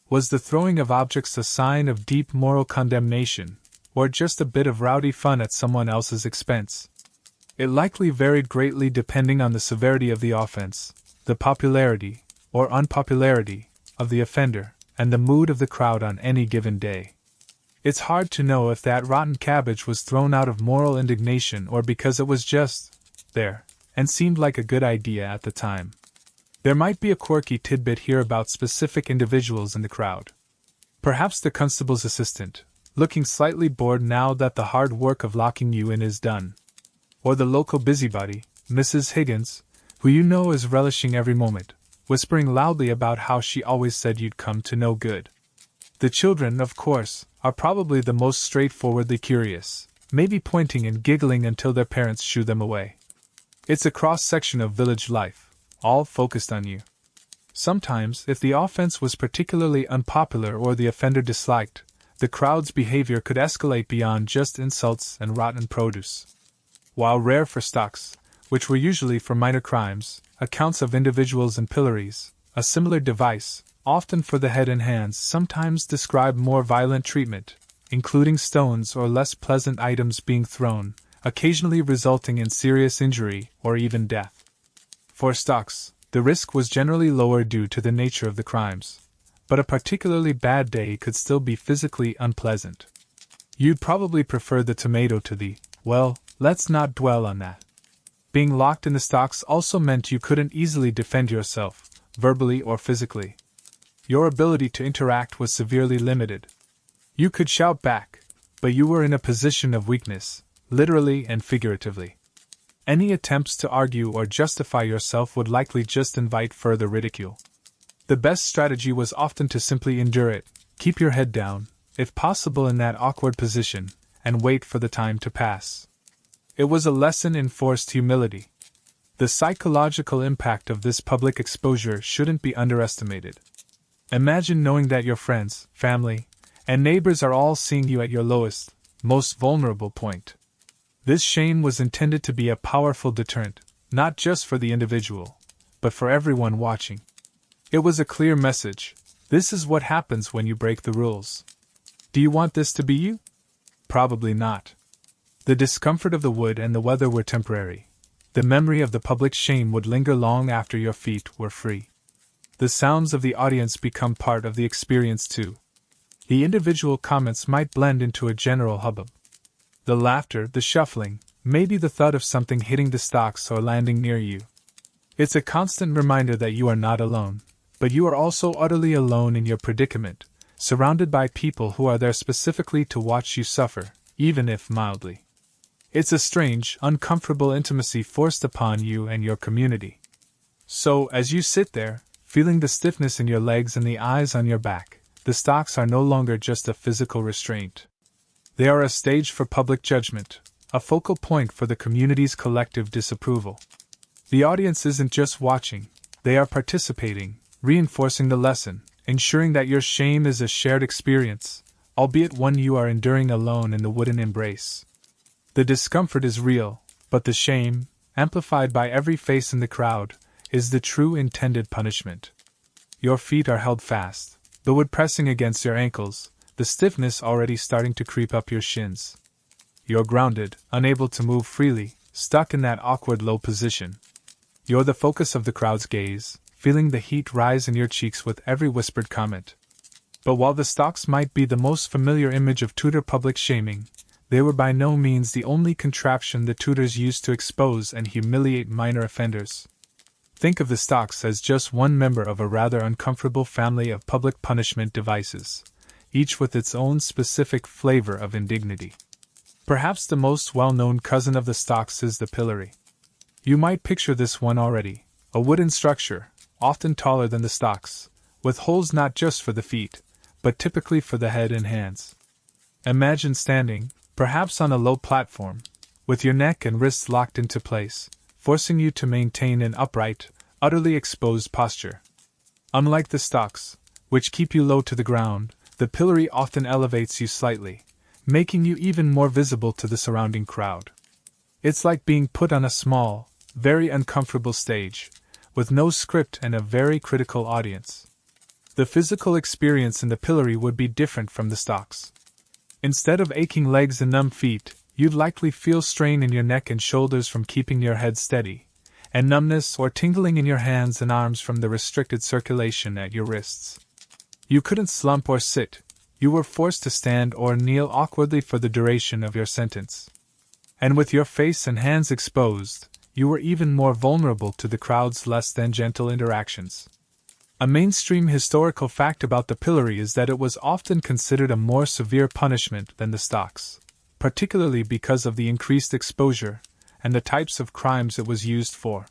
Was the throwing of objects a sign of deep moral condemnation, or just a bit of rowdy fun at someone else's expense? It likely varied greatly depending on the severity of the offense, the popularity, or unpopularity, of the offender, and the mood of the crowd on any given day. It's hard to know if that rotten cabbage was thrown out of moral indignation or because it was just there, and seemed like a good idea at the time. There might be a quirky tidbit here about specific individuals in the crowd. Perhaps the constable's assistant, looking slightly bored now that the hard work of locking you in is done. Or the local busybody, Mrs. Higgins, who you know is relishing every moment, whispering loudly about how she always said you'd come to no good. The children, of course, are probably the most straightforwardly curious, maybe pointing and giggling until their parents shoo them away. It's a cross-section of village life, all focused on you. Sometimes, if the offense was particularly unpopular or the offender disliked, the crowd's behavior could escalate beyond just insults and rotten produce. While rare for stocks, which were usually for minor crimes, accounts of individuals in pillories, a similar device, often for the head and hands, sometimes described more violent treatment, including stones or less pleasant items being thrown, occasionally resulting in serious injury or even death. For stocks, the risk was generally lower due to the nature of the crimes, but a particularly bad day could still be physically unpleasant. You'd probably prefer the tomato to the, well, let's not dwell on that. Being locked in the stocks also meant you couldn't easily defend yourself, verbally or physically. Your ability to interact was severely limited. You could shout back, but you were in a position of weakness, literally and figuratively. Any attempts to argue or justify yourself would likely just invite further ridicule. The best strategy was often to simply endure it, keep your head down, if possible in that awkward position, and wait for the time to pass. It was a lesson in forced humility. The psychological impact of this public exposure shouldn't be underestimated. Imagine knowing that your friends, family, and neighbors are all seeing you at your lowest, most vulnerable point. This shame was intended to be a powerful deterrent, not just for the individual, but for everyone watching. It was a clear message: this is what happens when you break the rules. Do you want this to be you? Probably not. The discomfort of the wood and the weather were temporary. The memory of the public shame would linger long after your feet were free. The sounds of the audience become part of the experience too. The individual comments might blend into a general hubbub. The laughter, the shuffling, maybe the thud of something hitting the stocks or landing near you. It's a constant reminder that you are not alone, but you are also utterly alone in your predicament, surrounded by people who are there specifically to watch you suffer, even if mildly. It's a strange, uncomfortable intimacy forced upon you and your community. So, as you sit there, feeling the stiffness in your legs and the eyes on your back, the stocks are no longer just a physical restraint. They are a stage for public judgment, a focal point for the community's collective disapproval. The audience isn't just watching, they are participating, reinforcing the lesson, ensuring that your shame is a shared experience, albeit one you are enduring alone in the wooden embrace. The discomfort is real, but the shame, amplified by every face in the crowd, is the true intended punishment. Your feet are held fast, the wood pressing against your ankles, the stiffness already starting to creep up your shins. You're grounded, unable to move freely, stuck in that awkward low position. You're the focus of the crowd's gaze, feeling the heat rise in your cheeks with every whispered comment. But while the stocks might be the most familiar image of Tudor public shaming, they were by no means the only contraption the Tudors used to expose and humiliate minor offenders. Think of the stocks as just one member of a rather uncomfortable family of public punishment devices, each with its own specific flavor of indignity. Perhaps the most well-known cousin of the stocks is the pillory. You might picture this one already, a wooden structure, often taller than the stocks, with holes not just for the feet, but typically for the head and hands. Imagine standing, perhaps on a low platform, with your neck and wrists locked into place, forcing you to maintain an upright, utterly exposed posture. Unlike the stocks, which keep you low to the ground, the pillory often elevates you slightly, making you even more visible to the surrounding crowd. It's like being put on a small, very uncomfortable stage, with no script and a very critical audience. The physical experience in the pillory would be different from the stocks. Instead of aching legs and numb feet, you'd likely feel strain in your neck and shoulders from keeping your head steady, and numbness or tingling in your hands and arms from the restricted circulation at your wrists. You couldn't slump or sit, you were forced to stand or kneel awkwardly for the duration of your sentence. And with your face and hands exposed, you were even more vulnerable to the crowd's less than gentle interactions. A mainstream historical fact about the pillory is that it was often considered a more severe punishment than the stocks, particularly because of the increased exposure and the types of crimes it was used for.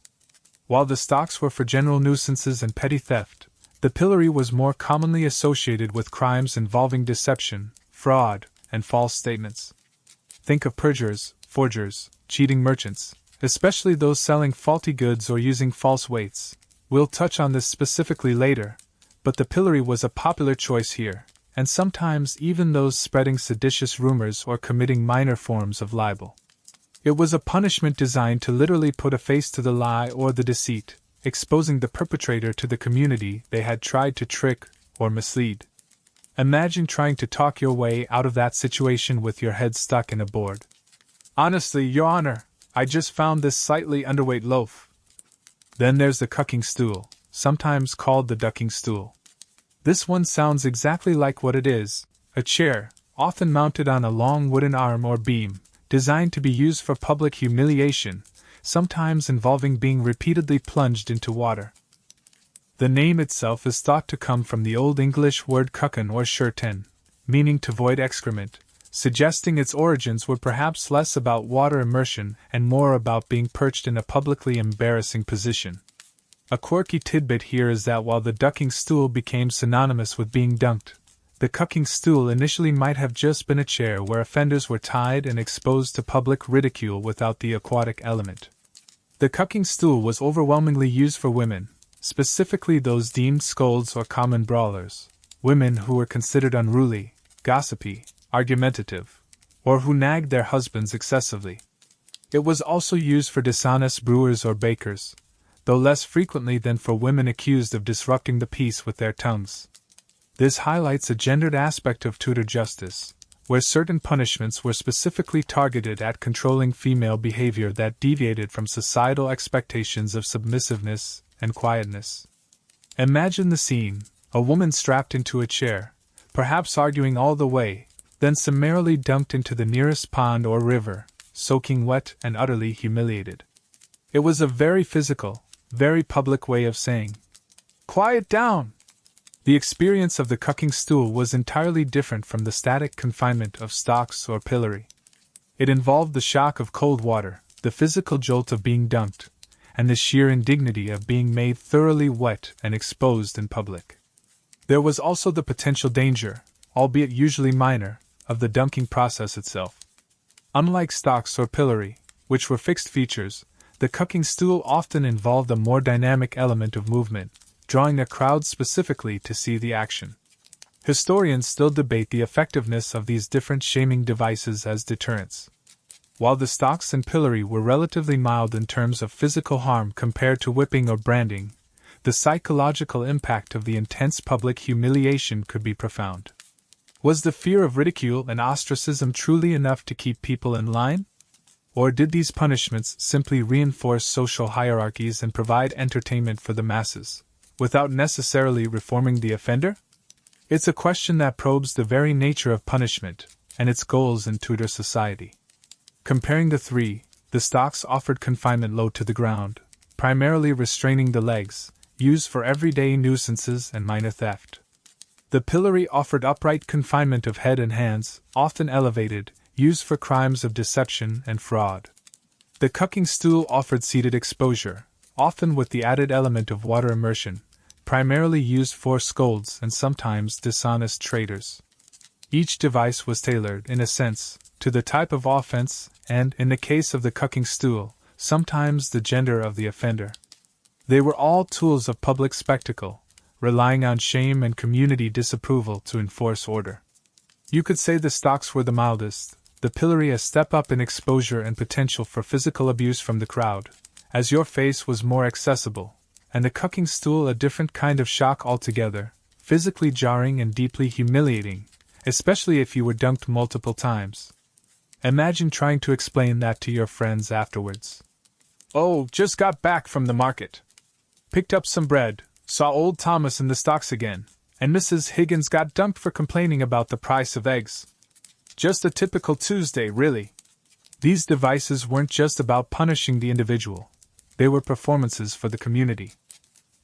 While the stocks were for general nuisances and petty theft, the pillory was more commonly associated with crimes involving deception, fraud, and false statements. Think of perjurers, forgers, cheating merchants, especially those selling faulty goods or using false weights. We'll touch on this specifically later, but the pillory was a popular choice here, and sometimes even those spreading seditious rumors or committing minor forms of libel. It was a punishment designed to literally put a face to the lie or the deceit, exposing the perpetrator to the community they had tried to trick or mislead. Imagine trying to talk your way out of that situation with your head stuck in a board. "Honestly, Your Honor, I just found this slightly underweight loaf." Then there's the cucking stool, sometimes called the ducking stool. This one sounds exactly like what it is, a chair, often mounted on a long wooden arm or beam, designed to be used for public humiliation, sometimes involving being repeatedly plunged into water. The name itself is thought to come from the Old English word cucken or shirten, meaning to void excrement, suggesting its origins were perhaps less about water immersion and more about being perched in a publicly embarrassing position. A quirky tidbit here is that while the ducking stool became synonymous with being dunked, the cucking stool initially might have just been a chair where offenders were tied and exposed to public ridicule without the aquatic element. The cucking stool was overwhelmingly used for women, specifically those deemed scolds or common brawlers, women who were considered unruly, gossipy, argumentative, or who nagged their husbands excessively. It was also used for dishonest brewers or bakers, though less frequently than for women accused of disrupting the peace with their tongues. This highlights a gendered aspect of Tudor justice, where certain punishments were specifically targeted at controlling female behavior that deviated from societal expectations of submissiveness and quietness. Imagine the scene: a woman strapped into a chair, perhaps arguing all the way, then summarily dumped into the nearest pond or river, soaking wet and utterly humiliated. It was a very physical, very public way of saying, "Quiet down!" The experience of the cucking stool was entirely different from the static confinement of stocks or pillory. It involved the shock of cold water, the physical jolt of being dunked, and the sheer indignity of being made thoroughly wet and exposed in public. There was also the potential danger, albeit usually minor, of the dunking process itself. Unlike stocks or pillory, which were fixed features, the cucking stool often involved a more dynamic element of movement, drawing a crowd specifically to see the action. Historians still debate the effectiveness of these different shaming devices as deterrents. While the stocks and pillory were relatively mild in terms of physical harm compared to whipping or branding, the psychological impact of the intense public humiliation could be profound. Was the fear of ridicule and ostracism truly enough to keep people in line? Or did these punishments simply reinforce social hierarchies and provide entertainment for the masses, without necessarily reforming the offender? It's a question that probes the very nature of punishment and its goals in Tudor society. Comparing the three, the stocks offered confinement low to the ground, primarily restraining the legs, used for everyday nuisances and minor theft. The pillory offered upright confinement of head and hands, often elevated, used for crimes of deception and fraud. The cucking stool offered seated exposure, often with the added element of water immersion, primarily used for scolds and sometimes dishonest traders. Each device was tailored, in a sense, to the type of offense and, in the case of the cucking stool, sometimes the gender of the offender. They were all tools of public spectacle, relying on shame and community disapproval to enforce order. You could say the stocks were the mildest, the pillory a step up in exposure and potential for physical abuse from the crowd, as your face was more accessible, and the cucking stool a different kind of shock altogether, physically jarring and deeply humiliating, especially if you were dunked multiple times. Imagine trying to explain that to your friends afterwards. "Oh, just got back from the market. Picked up some bread, saw old Thomas in the stocks again, and Mrs. Higgins got dunked for complaining about the price of eggs. Just a typical Tuesday, really." These devices weren't just about punishing the individual. They were performances for the community.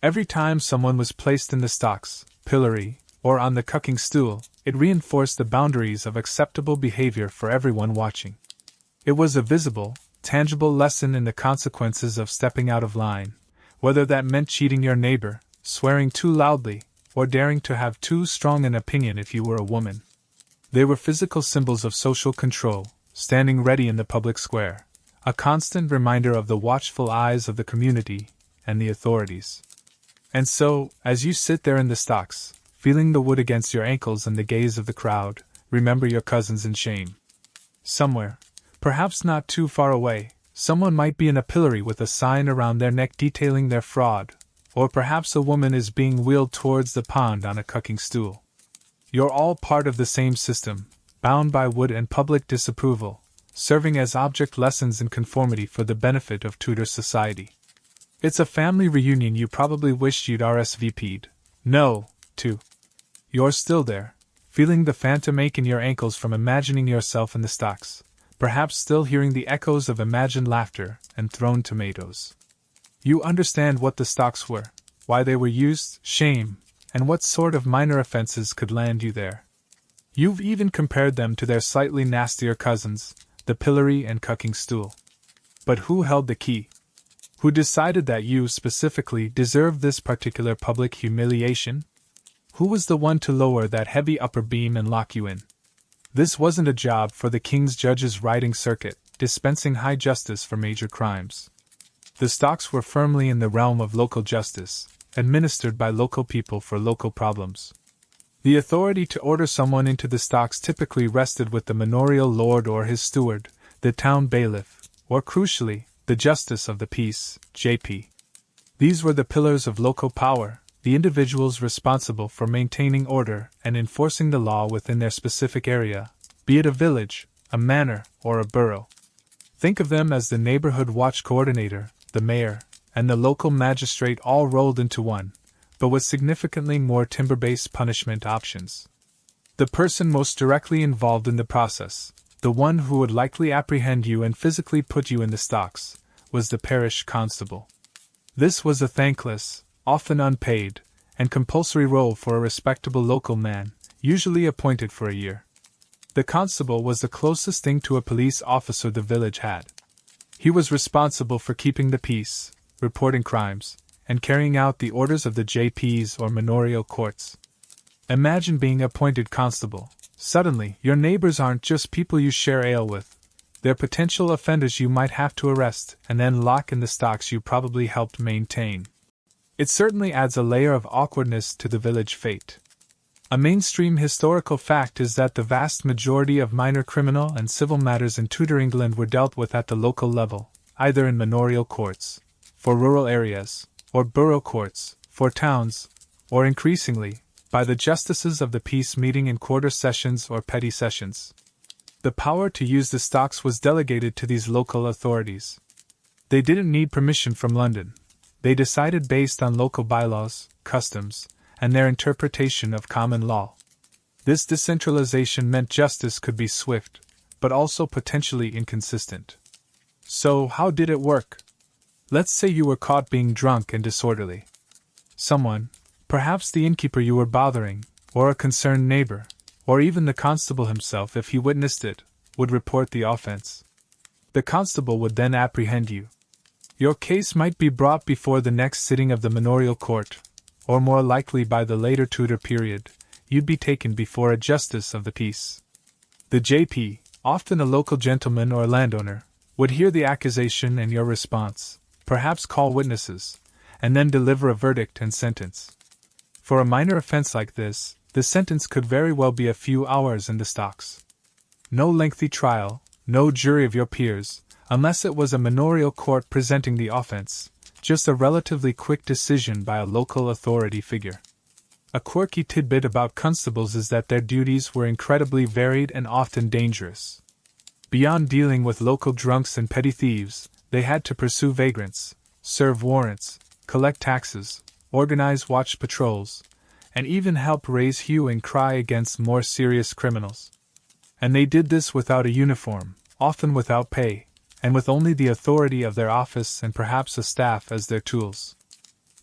Every time someone was placed in the stocks, pillory, or on the cucking stool, it reinforced the boundaries of acceptable behavior for everyone watching. It was a visible, tangible lesson in the consequences of stepping out of line, whether that meant cheating your neighbor, swearing too loudly, or daring to have too strong an opinion if you were a woman. They were physical symbols of social control, standing ready in the public square, a constant reminder of the watchful eyes of the community and the authorities. And so, as you sit there in the stocks, feeling the wood against your ankles and the gaze of the crowd, remember your cousins in shame. Somewhere, perhaps not too far away, Someone might be in a pillory with a sign around their neck detailing their fraud, or perhaps a woman is being wheeled towards the pond on a cucking stool. You're all part of the same system, bound by wood and public disapproval, serving as object lessons in conformity for the benefit of Tudor society. It's a family reunion you probably wished you'd RSVP'd. No, to. You're still there, feeling the phantom ache in your ankles from imagining yourself in the stocks, perhaps still hearing the echoes of imagined laughter and thrown tomatoes. You understand what the stocks were, why they were used, shame, and what sort of minor offenses could land you there. You've even compared them to their slightly nastier cousins, the pillory and cucking stool. But who held the key? Who decided that you, specifically, deserved this particular public humiliation? Who was the one to lower that heavy upper beam and lock you in? This wasn't a job for the King's Judges riding circuit, dispensing high justice for major crimes. The stocks were firmly in the realm of local justice, administered by local people for local problems. The authority to order someone into the stocks typically rested with the manorial lord or his steward, the town bailiff, or crucially, the Justice of the Peace, JP. These were the pillars of local power, the individuals responsible for maintaining order and enforcing the law within their specific area, be it a village, a manor, or a borough. Think of them as the neighborhood watch coordinator, the mayor, and the local magistrate all rolled into one, but with significantly more timber-based punishment options. The person most directly involved in the process, the one who would likely apprehend you and physically put you in the stocks, was the parish constable. This was a thankless, often unpaid, and compulsory role for a respectable local man, usually appointed for a year. The constable was the closest thing to a police officer the village had. He was responsible for keeping the peace, reporting crimes, and carrying out the orders of the JPs or manorial courts. Imagine being appointed constable. Suddenly, your neighbors aren't just people you share ale with. They're potential offenders you might have to arrest and then lock in the stocks you probably helped maintain. It certainly adds a layer of awkwardness to the village fate. A mainstream historical fact is that the vast majority of minor criminal and civil matters in Tudor England were dealt with at the local level, either in manorial courts, for rural areas, or borough courts, for towns, or increasingly, by the justices of the peace meeting in quarter sessions or petty sessions. The power to use the stocks was delegated to these local authorities. They didn't need permission from London. They decided based on local bylaws, customs, and their interpretation of common law. This decentralization meant justice could be swift, but also potentially inconsistent. So, how did it work? Let's say you were caught being drunk and disorderly. Someone, perhaps the innkeeper you were bothering, or a concerned neighbor, or even the constable himself if he witnessed it, would report the offense. The constable would then apprehend you. Your case might be brought before the next sitting of the manorial court, or more likely by the later Tudor period, you'd be taken before a justice of the peace. The JP, often a local gentleman or landowner, would hear the accusation and your response, perhaps call witnesses, and then deliver a verdict and sentence. For a minor offense like this, the sentence could very well be a few hours in the stocks. No lengthy trial, no jury of your peers, unless it was a manorial court presenting the offense, just a relatively quick decision by a local authority figure. A quirky tidbit about constables is that their duties were incredibly varied and often dangerous. Beyond dealing with local drunks and petty thieves, they had to pursue vagrants, serve warrants, collect taxes, organize watch patrols, and even help raise hue and cry against more serious criminals. And they did this without a uniform, often without pay, and with only the authority of their office and perhaps a staff as their tools.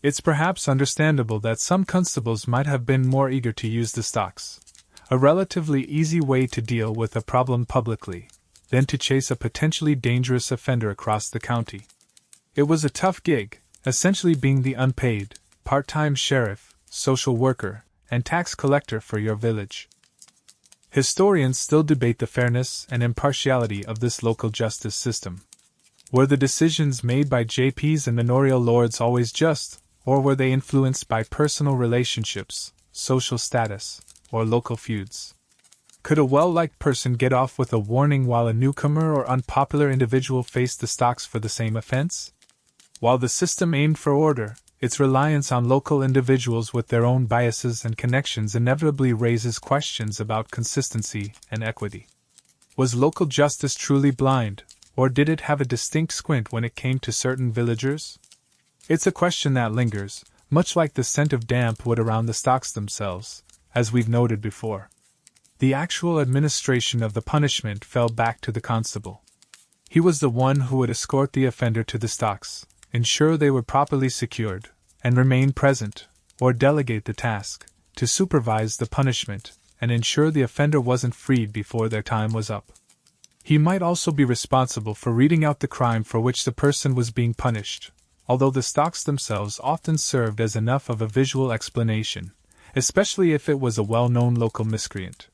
It's perhaps understandable that some constables might have been more eager to use the stocks, a relatively easy way to deal with a problem publicly, than to chase a potentially dangerous offender across the county. It was a tough gig, essentially being the unpaid, part-time sheriff, social worker, and tax collector for your village. Historians still debate the fairness and impartiality of this local justice system. Were the decisions made by JPs and manorial lords always just, or were they influenced by personal relationships, social status, or local feuds? Could a well-liked person get off with a warning while a newcomer or unpopular individual faced the stocks for the same offense? While the system aimed for order, its reliance on local individuals with their own biases and connections inevitably raises questions about consistency and equity. Was local justice truly blind, or did it have a distinct squint when it came to certain villagers? It's a question that lingers, much like the scent of damp wood around the stocks themselves, as we've noted before. The actual administration of the punishment fell back to the constable. He was the one who would escort the offender to the stocks, ensure they were properly secured, and remain present, or delegate the task, to supervise the punishment, and ensure the offender wasn't freed before their time was up. He might also be responsible for reading out the crime for which the person was being punished, although the stocks themselves often served as enough of a visual explanation, especially if it was a well-known local miscreant.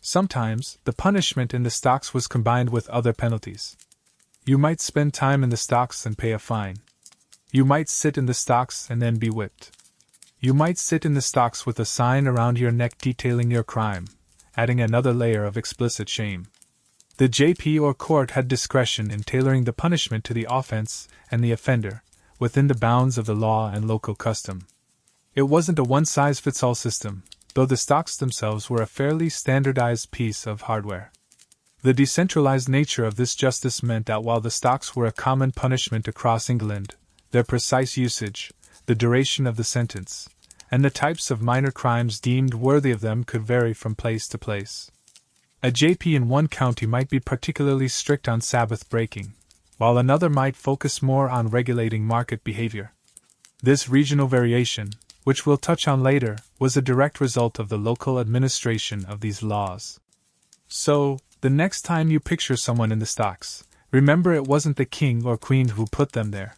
Sometimes, the punishment in the stocks was combined with other penalties. You might spend time in the stocks and pay a fine. You might sit in the stocks and then be whipped. You might sit in the stocks with a sign around your neck detailing your crime, adding another layer of explicit shame. The JP or court had discretion in tailoring the punishment to the offense and the offender, within the bounds of the law and local custom. It wasn't a one-size-fits-all system, though the stocks themselves were a fairly standardized piece of hardware. The decentralized nature of this justice meant that while the stocks were a common punishment across England, their precise usage, the duration of the sentence, and the types of minor crimes deemed worthy of them could vary from place to place. A JP in one county might be particularly strict on Sabbath breaking, while another might focus more on regulating market behavior. This regional variation, which we'll touch on later, was a direct result of the local administration of these laws. So, the next time you picture someone in the stocks, remember it wasn't the king or queen who put them there.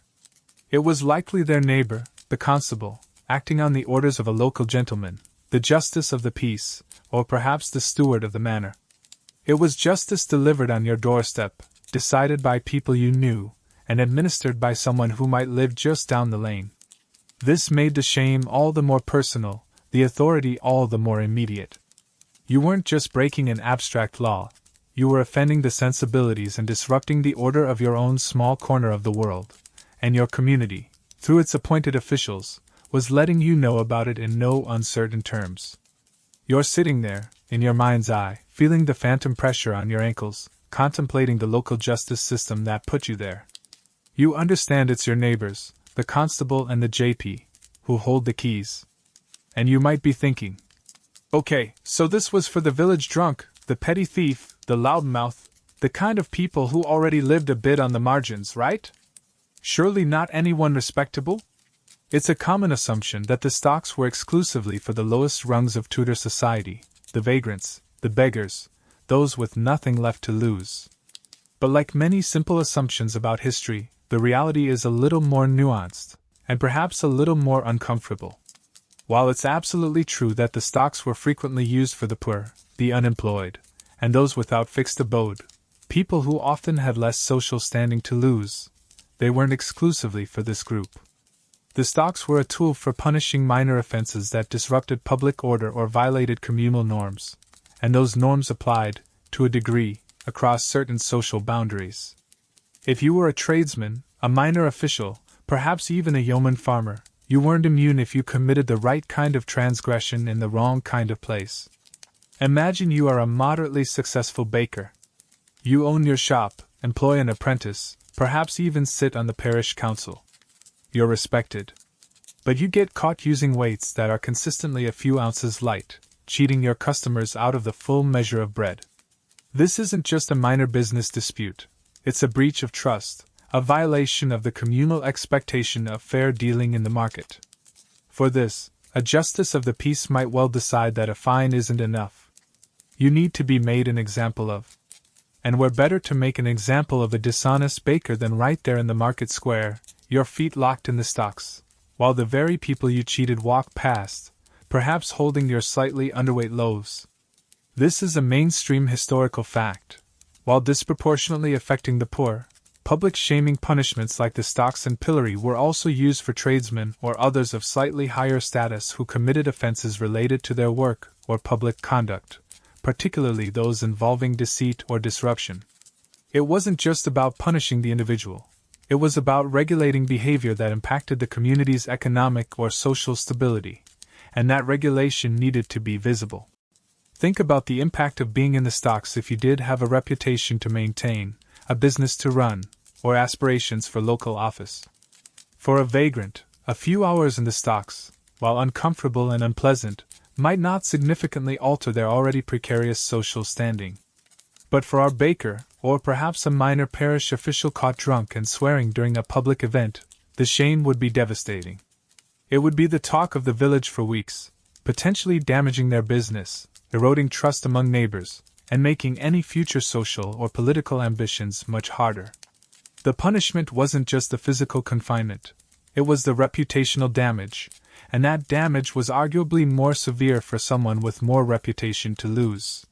It was likely their neighbor, the constable, acting on the orders of a local gentleman, the justice of the peace, or perhaps the steward of the manor. It was justice delivered on your doorstep, decided by people you knew, and administered by someone who might live just down the lane. This made the shame all the more personal, the authority all the more immediate. You weren't just breaking an abstract law, you were offending the sensibilities and disrupting the order of your own small corner of the world, and your community, through its appointed officials, was letting you know about it in no uncertain terms. You're sitting there, in your mind's eye, feeling the phantom pressure on your ankles, contemplating the local justice system that put you there. You understand it's your neighbors, the constable and the JP, who hold the keys. And you might be thinking, okay, so this was for the village drunk, the petty thief, the loudmouth, the kind of people who already lived a bit on the margins, right? Surely not anyone respectable? It's a common assumption that the stocks were exclusively for the lowest rungs of Tudor society, the vagrants, the beggars, those with nothing left to lose. But like many simple assumptions about history, the reality is a little more nuanced, and perhaps a little more uncomfortable. While it's absolutely true that the stocks were frequently used for the poor, the unemployed, and those without fixed abode, people who often had less social standing to lose, they weren't exclusively for this group. The stocks were a tool for punishing minor offenses that disrupted public order or violated communal norms, and those norms applied, to a degree, across certain social boundaries. If you were a tradesman, a minor official, perhaps even a yeoman farmer, you weren't immune if you committed the right kind of transgression in the wrong kind of place. Imagine you are a moderately successful baker. You own your shop, employ an apprentice, perhaps even sit on the parish council. You're respected. But you get caught using weights that are consistently a few ounces light, cheating your customers out of the full measure of bread. This isn't just a minor business dispute. It's a breach of trust, a violation of the communal expectation of fair dealing in the market. For this, a justice of the peace might well decide that a fine isn't enough. You need to be made an example of. And where better to make an example of a dishonest baker than right there in the market square, your feet locked in the stocks, while the very people you cheated walk past, perhaps holding your slightly underweight loaves. This is a mainstream historical fact. While disproportionately affecting the poor, public shaming punishments like the stocks and pillory were also used for tradesmen or others of slightly higher status who committed offenses related to their work or public conduct, particularly those involving deceit or disruption. It wasn't just about punishing the individual. It was about regulating behavior that impacted the community's economic or social stability, and that regulation needed to be visible. Think about the impact of being in the stocks if you did have a reputation to maintain, a business to run, or aspirations for local office. For a vagrant, a few hours in the stocks, while uncomfortable and unpleasant, might not significantly alter their already precarious social standing. But for our baker, or perhaps a minor parish official caught drunk and swearing during a public event, the shame would be devastating. It would be the talk of the village for weeks, potentially damaging their business, eroding trust among neighbors, and making any future social or political ambitions much harder. The punishment wasn't just the physical confinement, it was the reputational damage, and that damage was arguably more severe for someone with more reputation to lose.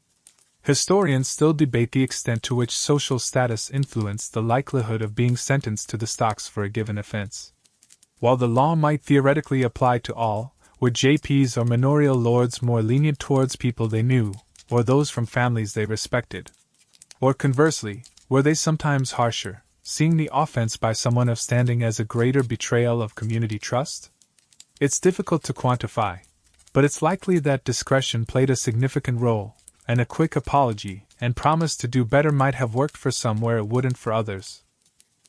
Historians still debate the extent to which social status influenced the likelihood of being sentenced to the stocks for a given offense. While the law might theoretically apply to all, were JPs or manorial lords more lenient towards people they knew, or those from families they respected? Or conversely, were they sometimes harsher, seeing the offense by someone of standing as a greater betrayal of community trust? It's difficult to quantify, but it's likely that discretion played a significant role, and a quick apology and promise to do better might have worked for some where it wouldn't for others.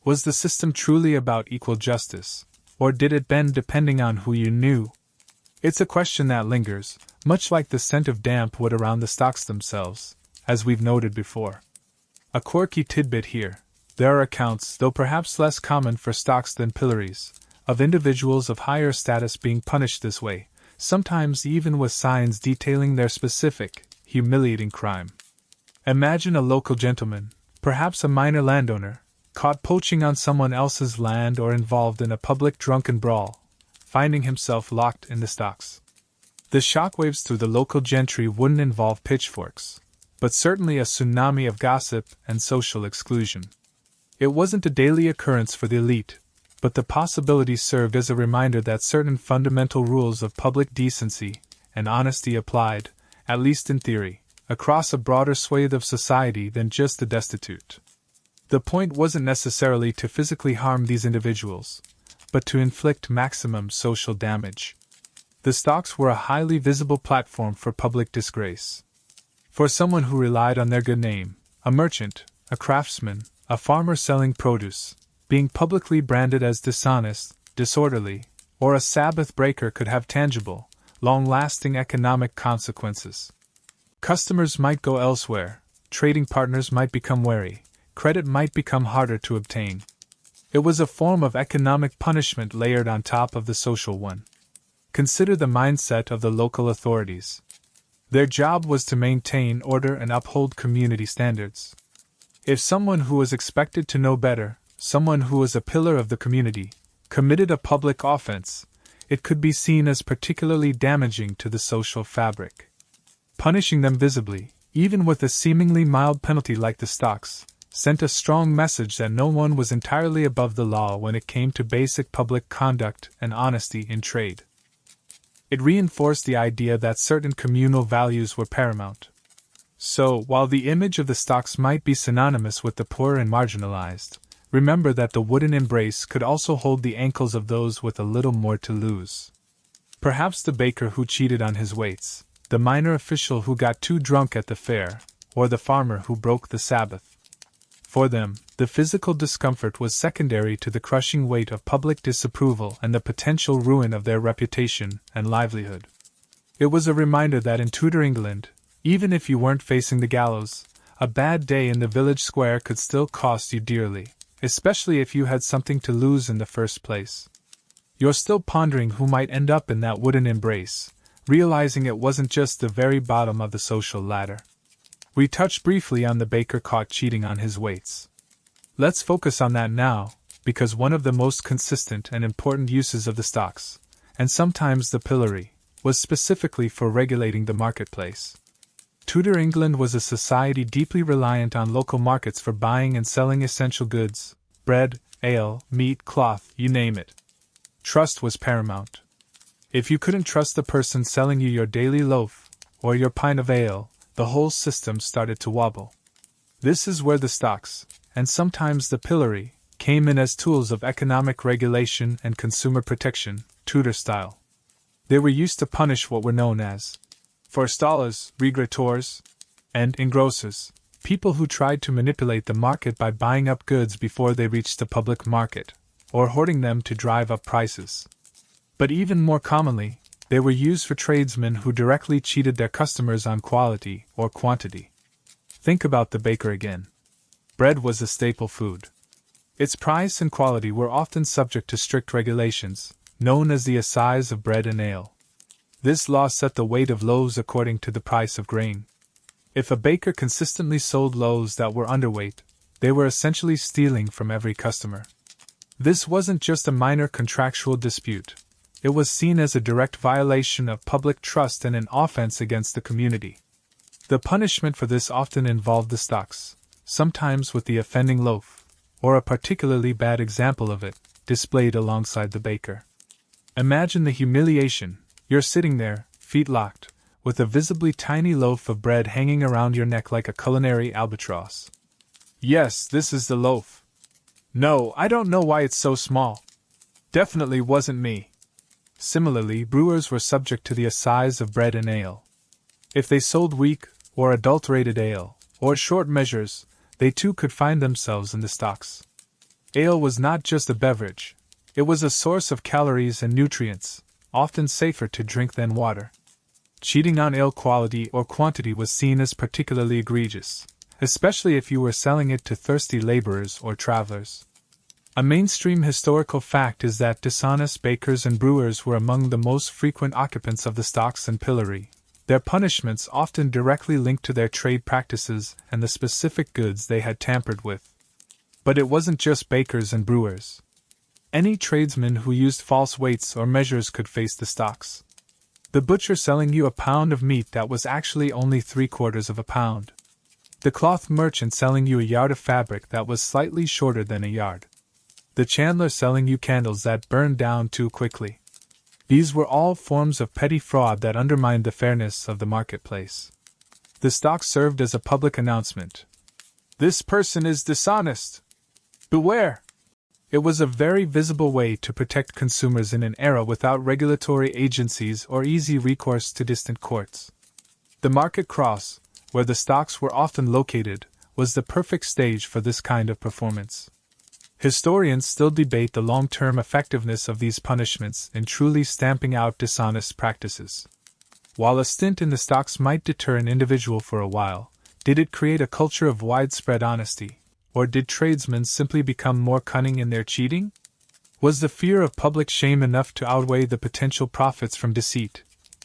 Was the system truly about equal justice, or did it bend depending on who you knew? It's a question that lingers, much like the scent of damp wood around the stocks themselves, as we've noted before. A quirky tidbit here: there are accounts, though perhaps less common for stocks than pillories, of individuals of higher status being punished this way, sometimes even with signs detailing their specific, humiliating crime. Imagine a local gentleman, perhaps a minor landowner, caught poaching on someone else's land or involved in a public drunken brawl, finding himself locked in the stocks. The shockwaves through the local gentry wouldn't involve pitchforks, but certainly a tsunami of gossip and social exclusion. It wasn't a daily occurrence for the elite, but the possibility served as a reminder that certain fundamental rules of public decency and honesty applied, at least in theory, across a broader swathe of society than just the destitute. The point wasn't necessarily to physically harm these individuals, but to inflict maximum social damage. The stocks were a highly visible platform for public disgrace. For someone who relied on their good name, a merchant, a craftsman, a farmer selling produce, being publicly branded as dishonest, disorderly, or a Sabbath breaker could have tangible, long-lasting economic consequences. Customers might go elsewhere, trading partners might become wary, credit might become harder to obtain. It was a form of economic punishment layered on top of the social one. Consider the mindset of the local authorities. Their job was to maintain order and uphold community standards. If someone who was expected to know better, someone who was a pillar of the community, committed a public offense, it could be seen as particularly damaging to the social fabric. Punishing them visibly, even with a seemingly mild penalty like the stocks, sent a strong message that no one was entirely above the law when it came to basic public conduct and honesty in trade. It reinforced the idea that certain communal values were paramount. So, while the image of the stocks might be synonymous with the poor and marginalized, remember that the wooden embrace could also hold the ankles of those with a little more to lose. Perhaps the baker who cheated on his weights, the minor official who got too drunk at the fair, or the farmer who broke the Sabbath. For them, the physical discomfort was secondary to the crushing weight of public disapproval and the potential ruin of their reputation and livelihood. It was a reminder that in Tudor England, even if you weren't facing the gallows, a bad day in the village square could still cost you dearly, especially if you had something to lose in the first place. You're still pondering who might end up in that wooden embrace, realizing it wasn't just the very bottom of the social ladder. We touched briefly on the baker caught cheating on his weights. Let's focus on that now, because one of the most consistent and important uses of the stocks, and sometimes the pillory, was specifically for regulating the marketplace. Tudor England was a society deeply reliant on local markets for buying and selling essential goods: bread, ale, meat, cloth, you name it. Trust was paramount. If you couldn't trust the person selling you your daily loaf, or your pint of ale, the whole system started to wobble. This is where the stocks, and sometimes the pillory, came in as tools of economic regulation and consumer protection, Tudor style. They were used to punish what were known as forestallers, regretors, and engrossers, people who tried to manipulate the market by buying up goods before they reached the public market, or hoarding them to drive up prices. But even more commonly, they were used for tradesmen who directly cheated their customers on quality or quantity. Think about the baker again. Bread was a staple food. Its price and quality were often subject to strict regulations, known as the assize of bread and ale. This law set the weight of loaves according to the price of grain. If a baker consistently sold loaves that were underweight, they were essentially stealing from every customer. This wasn't just a minor contractual dispute. It was seen as a direct violation of public trust and an offense against the community. The punishment for this often involved the stocks, sometimes with the offending loaf, or a particularly bad example of it, displayed alongside the baker. Imagine the humiliation. You're sitting there, feet locked, with a visibly tiny loaf of bread hanging around your neck like a culinary albatross. Yes, this is the loaf. No, I don't know why it's so small. Definitely wasn't me. Similarly, brewers were subject to the assize of bread and ale. If they sold weak, or adulterated ale, or short measures, they too could find themselves in the stocks. Ale was not just a beverage. It was a source of calories and nutrients, often safer to drink than water. Cheating on ale quality or quantity was seen as particularly egregious, especially if you were selling it to thirsty laborers or travelers. A mainstream historical fact is that dishonest bakers and brewers were among the most frequent occupants of the stocks and pillory, their punishments often directly linked to their trade practices and the specific goods they had tampered with. But it wasn't just bakers and brewers. Any tradesman who used false weights or measures could face the stocks. The butcher selling you a pound of meat that was actually only 3/4 of a pound. The cloth merchant selling you a yard of fabric that was slightly shorter than a yard. The chandler selling you candles that burned down too quickly. These were all forms of petty fraud that undermined the fairness of the marketplace. The stock served as a public announcement. This person is dishonest. Beware! It was a very visible way to protect consumers in an era without regulatory agencies or easy recourse to distant courts. The market cross, where the stocks were often located, was the perfect stage for this kind of performance. Historians still debate the long-term effectiveness of these punishments in truly stamping out dishonest practices. While a stint in the stocks might deter an individual for a while, did it create a culture of widespread honesty? Or did tradesmen simply become more cunning in their cheating? Was the fear of public shame enough to outweigh the potential profits from deceit?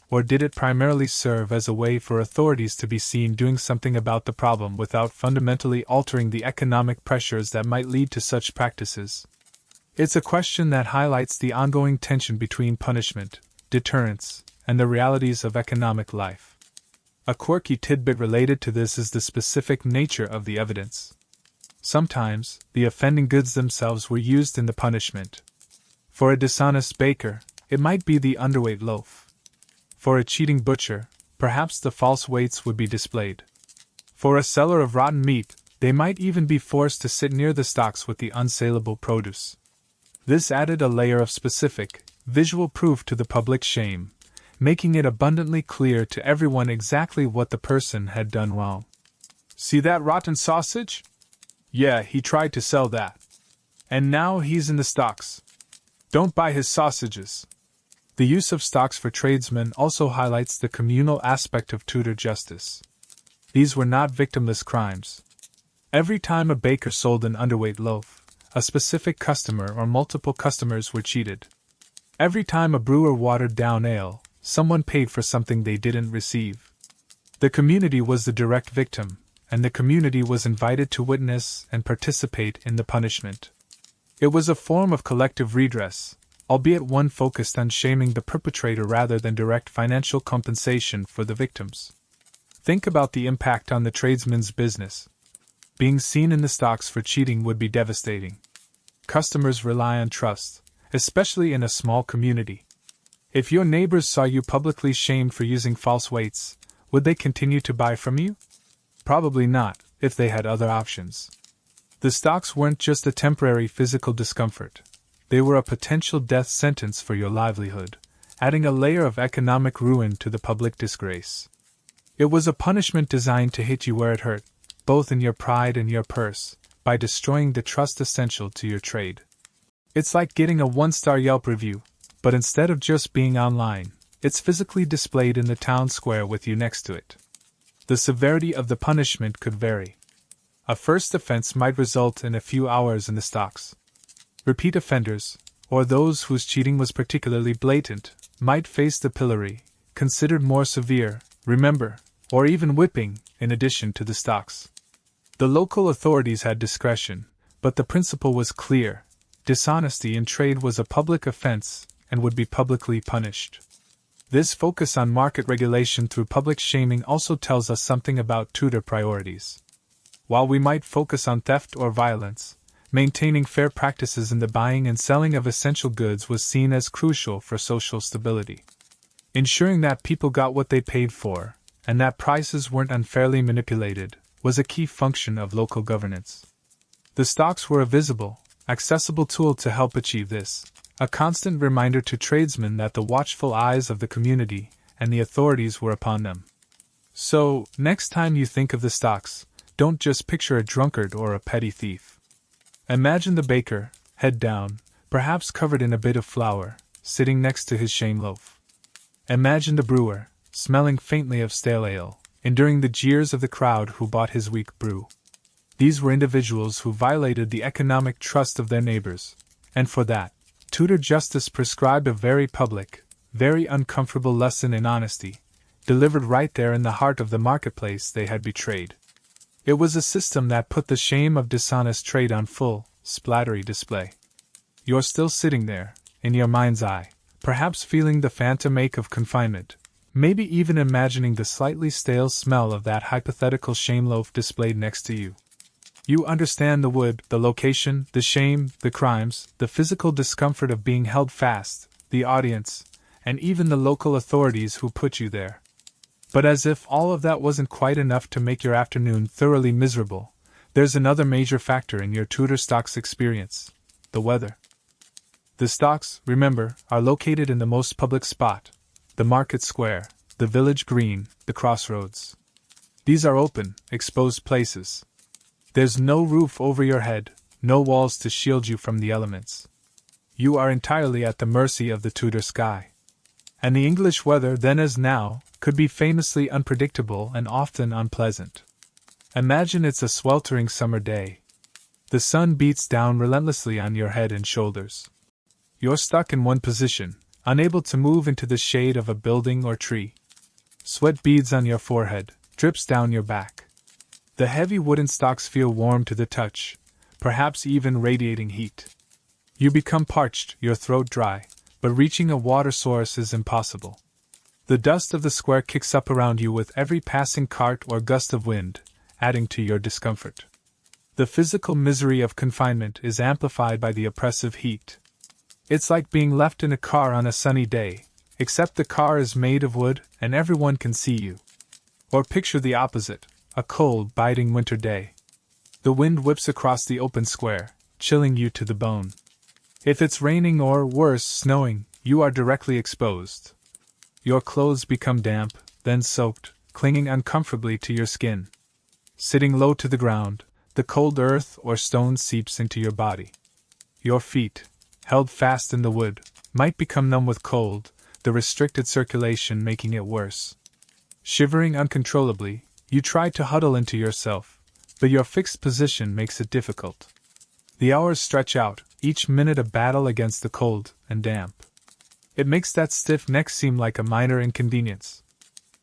Or did it primarily serve as a way for authorities to be seen doing something about the problem without fundamentally altering the economic pressures that might lead to such practices? It's a question that highlights the ongoing tension between punishment, deterrence, and the realities of economic life. A quirky tidbit related to this is the specific nature of the evidence. Sometimes, the offending goods themselves were used in the punishment. For a dishonest baker, it might be the underweight loaf. For a cheating butcher, perhaps the false weights would be displayed. For a seller of rotten meat, they might even be forced to sit near the stocks with the unsaleable produce. This added a layer of specific, visual proof to the public shame, making it abundantly clear to everyone exactly what the person had done wrong. See that rotten sausage? Yeah, he tried to sell that. And now he's in the stocks. Don't buy his sausages. The use of stocks for tradesmen also highlights the communal aspect of Tudor justice. These were not victimless crimes. Every time a baker sold an underweight loaf, a specific customer or multiple customers were cheated. Every time a brewer watered down ale, someone paid for something they didn't receive. The community was the direct victim, and the community was invited to witness and participate in the punishment. It was a form of collective redress, albeit one focused on shaming the perpetrator rather than direct financial compensation for the victims. Think about the impact on the tradesman's business. Being seen in the stocks for cheating would be devastating. Customers rely on trust, especially in a small community. If your neighbors saw you publicly shamed for using false weights, would they continue to buy from you? Probably not, if they had other options. The stocks weren't just a temporary physical discomfort. They were a potential death sentence for your livelihood, adding a layer of economic ruin to the public disgrace. It was a punishment designed to hit you where it hurt, both in your pride and your purse, by destroying the trust essential to your trade. It's like getting a 1-star Yelp review, but instead of just being online, it's physically displayed in the town square with you next to it. The severity of the punishment could vary. A first offense might result in a few hours in the stocks. Repeat offenders, or those whose cheating was particularly blatant, might face the pillory, considered more severe, remember, or even whipping, in addition to the stocks. The local authorities had discretion, but the principle was clear. Dishonesty in trade was a public offense and would be publicly punished. This focus on market regulation through public shaming also tells us something about Tudor priorities. While we might focus on theft or violence, maintaining fair practices in the buying and selling of essential goods was seen as crucial for social stability. Ensuring that people got what they paid for, and that prices weren't unfairly manipulated, was a key function of local governance. The stocks were a visible, accessible tool to help achieve this, a constant reminder to tradesmen that the watchful eyes of the community and the authorities were upon them. So, next time you think of the stocks, don't just picture a drunkard or a petty thief. Imagine the baker, head down, perhaps covered in a bit of flour, sitting next to his shame loaf. Imagine the brewer, smelling faintly of stale ale, enduring the jeers of the crowd who bought his weak brew. These were individuals who violated the economic trust of their neighbors, and for that, Tudor justice prescribed a very public, very uncomfortable lesson in honesty, delivered right there in the heart of the marketplace they had betrayed. It was a system that put the shame of dishonest trade on full, splattery display. You're still sitting there, in your mind's eye, perhaps feeling the phantom ache of confinement, maybe even imagining the slightly stale smell of that hypothetical shame loaf displayed next to you. You understand the wood, the location, the shame, the crimes, the physical discomfort of being held fast, the audience, and even the local authorities who put you there. But as if all of that wasn't quite enough to make your afternoon thoroughly miserable, there's another major factor in your Tudor stocks experience: the weather. The stocks, remember, are located in the most public spot: the market square, the village green, the crossroads. These are open, exposed places. There's no roof over your head, no walls to shield you from the elements. You are entirely at the mercy of the Tudor sky. And the English weather, then as now, could be famously unpredictable and often unpleasant. Imagine it's a sweltering summer day. The sun beats down relentlessly on your head and shoulders. You're stuck in one position, unable to move into the shade of a building or tree. Sweat beads on your forehead, drips down your back. The heavy wooden stocks feel warm to the touch, perhaps even radiating heat. You become parched, your throat dry, but reaching a water source is impossible. The dust of the square kicks up around you with every passing cart or gust of wind, adding to your discomfort. The physical misery of confinement is amplified by the oppressive heat. It's like being left in a car on a sunny day, except the car is made of wood and everyone can see you. Or picture the opposite, a cold, biting winter day. The wind whips across the open square, chilling you to the bone. If it's raining or, worse, snowing, you are directly exposed. Your clothes become damp, then soaked, clinging uncomfortably to your skin. Sitting low to the ground, the cold earth or stone seeps into your body. Your feet, held fast in the wood, might become numb with cold, the restricted circulation making it worse. Shivering uncontrollably, you try to huddle into yourself, but your fixed position makes it difficult. The hours stretch out, each minute a battle against the cold and damp. It makes that stiff neck seem like a minor inconvenience.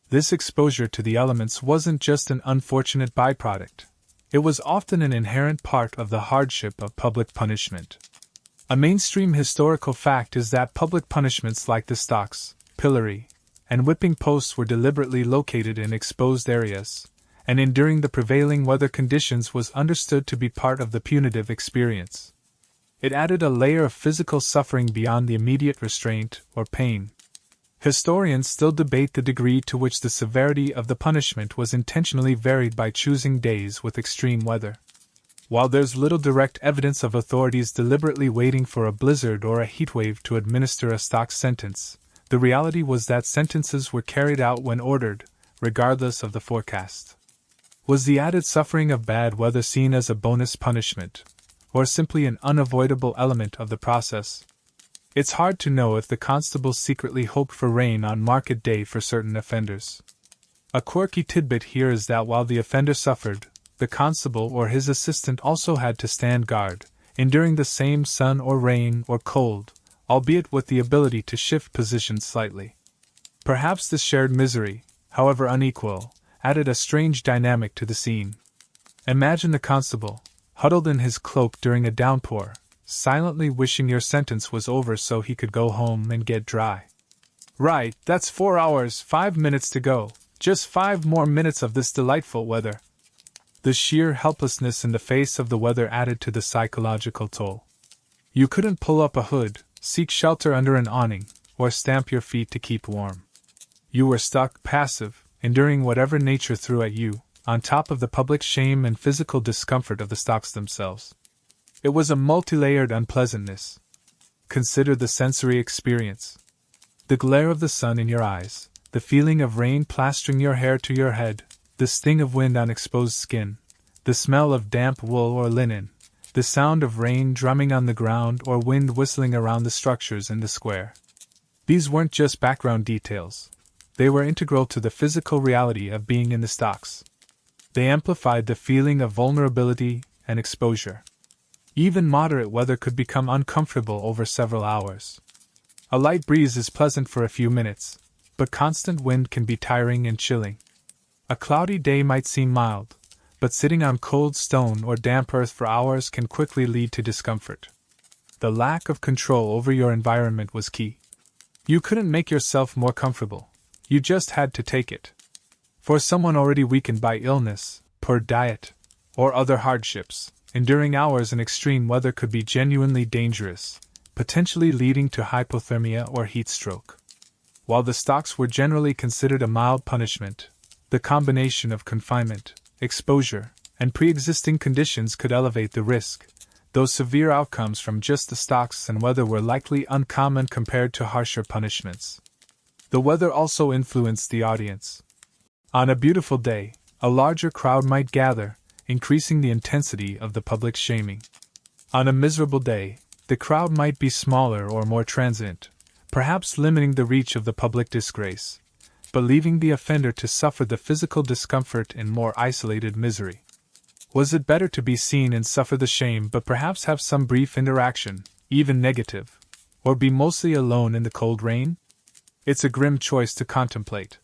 This exposure to the elements wasn't just an unfortunate byproduct. It was often an inherent part of the hardship of public punishment. A mainstream historical fact is that public punishments like the stocks, pillory, and whipping posts were deliberately located in exposed areas, and enduring the prevailing weather conditions was understood to be part of the punitive experience. It added a layer of physical suffering beyond the immediate restraint or pain. Historians still debate the degree to which the severity of the punishment was intentionally varied by choosing days with extreme weather. While there's little direct evidence of authorities deliberately waiting for a blizzard or a heatwave to administer a stock sentence, the reality was that sentences were carried out when ordered, regardless of the forecast. Was the added suffering of bad weather seen as a bonus punishment, or simply an unavoidable element of the process? It's hard to know if the constables secretly hoped for rain on market day for certain offenders. A quirky tidbit here is that while the offender suffered, the constable or his assistant also had to stand guard, enduring the same sun or rain or cold, albeit with the ability to shift positions slightly. Perhaps this shared misery, however unequal, added a strange dynamic to the scene. Imagine the constable, huddled in his cloak during a downpour, silently wishing your sentence was over so he could go home and get dry. Right, that's 4 hours, 5 minutes to go, just 5 more minutes of this delightful weather. The sheer helplessness in the face of the weather added to the psychological toll. You couldn't pull up a hood, seek shelter under an awning, or stamp your feet to keep warm. You were stuck, passive, enduring whatever nature threw at you, on top of the public shame and physical discomfort of the stocks themselves. It was a multi-layered unpleasantness. Consider the sensory experience. The glare of the sun in your eyes, the feeling of rain plastering your hair to your head, the sting of wind on exposed skin, the smell of damp wool or linen, the sound of rain drumming on the ground or wind whistling around the structures in the square. These weren't just background details. They were integral to the physical reality of being in the stocks. They amplified the feeling of vulnerability and exposure. Even moderate weather could become uncomfortable over several hours. A light breeze is pleasant for a few minutes, but constant wind can be tiring and chilling. A cloudy day might seem mild, but sitting on cold stone or damp earth for hours can quickly lead to discomfort. The lack of control over your environment was key. You couldn't make yourself more comfortable, you just had to take it. For someone already weakened by illness, poor diet, or other hardships, enduring hours in extreme weather could be genuinely dangerous, potentially leading to hypothermia or heat stroke. While the stocks were generally considered a mild punishment, the combination of confinement, exposure, and pre-existing conditions could elevate the risk, though severe outcomes from just the stocks and weather were likely uncommon compared to harsher punishments. The weather also influenced the audience. On a beautiful day, a larger crowd might gather, increasing the intensity of the public shaming. On a miserable day, the crowd might be smaller or more transient, perhaps limiting the reach of the public disgrace, but leaving the offender to suffer the physical discomfort in more isolated misery. Was it better to be seen and suffer the shame but perhaps have some brief interaction, even negative, or be mostly alone in the cold rain? It's a grim choice to contemplate.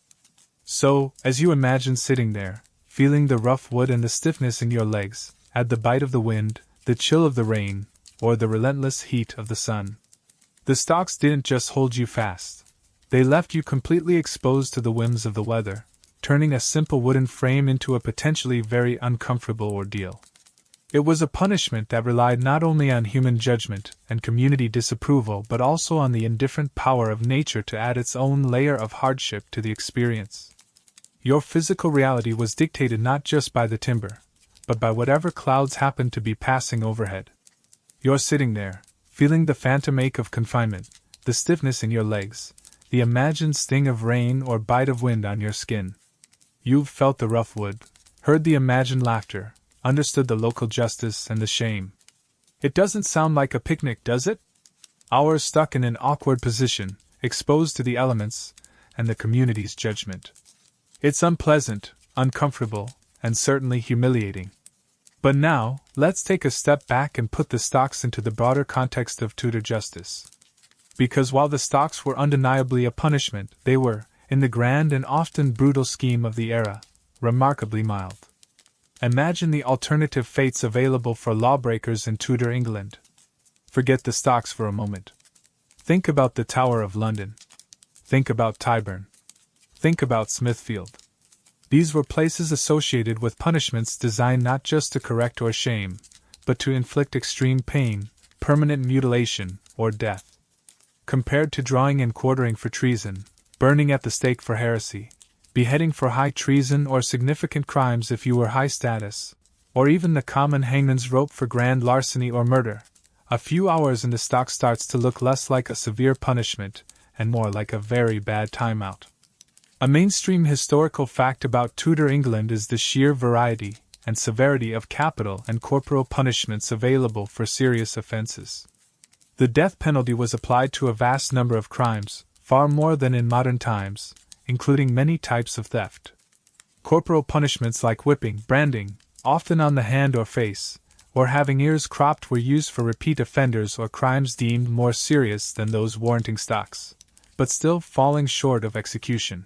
So, as you imagine sitting there, feeling the rough wood and the stiffness in your legs, add the bite of the wind, the chill of the rain, or the relentless heat of the sun. The stocks didn't just hold you fast. They left you completely exposed to the whims of the weather, turning a simple wooden frame into a potentially very uncomfortable ordeal. It was a punishment that relied not only on human judgment and community disapproval but also on the indifferent power of nature to add its own layer of hardship to the experience. Your physical reality was dictated not just by the timber, but by whatever clouds happened to be passing overhead. You're sitting there, feeling the phantom ache of confinement, the stiffness in your legs, the imagined sting of rain or bite of wind on your skin. You've felt the rough wood, heard the imagined laughter, understood the local justice and the shame. It doesn't sound like a picnic, does it? Hours stuck in an awkward position, exposed to the elements and the community's judgment. It's unpleasant, uncomfortable, and certainly humiliating. But now, let's take a step back and put the stocks into the broader context of Tudor justice. Because while the stocks were undeniably a punishment, they were, in the grand and often brutal scheme of the era, remarkably mild. Imagine the alternative fates available for lawbreakers in Tudor England. Forget the stocks for a moment. Think about the Tower of London. Think about Tyburn. Think about Smithfield. These were places associated with punishments designed not just to correct or shame, but to inflict extreme pain, permanent mutilation, or death. Compared to drawing and quartering for treason, burning at the stake for heresy, beheading for high treason or significant crimes if you were high status, or even the common hangman's rope for grand larceny or murder. A few hours in the stocks starts to look less like a severe punishment and more like a very bad timeout. A mainstream historical fact about Tudor England is the sheer variety and severity of capital and corporal punishments available for serious offenses. The death penalty was applied to a vast number of crimes, far more than in modern times, including many types of theft. Corporal punishments like whipping, branding, often on the hand or face, or having ears cropped were used for repeat offenders or crimes deemed more serious than those warranting stocks, but still falling short of execution.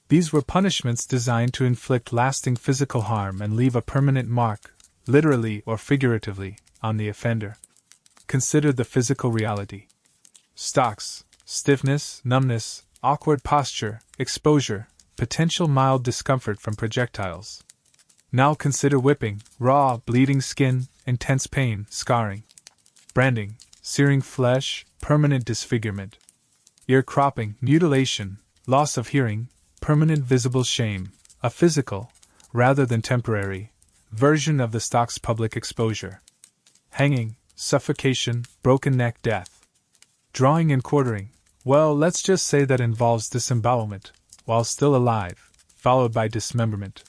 These were punishments designed to inflict lasting physical harm and leave a permanent mark, literally or figuratively, on the offender. Consider the physical reality. Stocks: stiffness, numbness, awkward posture, exposure, potential mild discomfort from projectiles. Now consider whipping: raw, bleeding skin, intense pain, scarring. Branding: searing flesh, permanent disfigurement. Ear cropping: mutilation, loss of hearing, permanent visible shame, a physical, rather than temporary, version of the stock's public exposure. Hanging: suffocation, broken neck, death. Drawing and quartering: well, let's just say that involves disembowelment, while still alive, followed by dismemberment.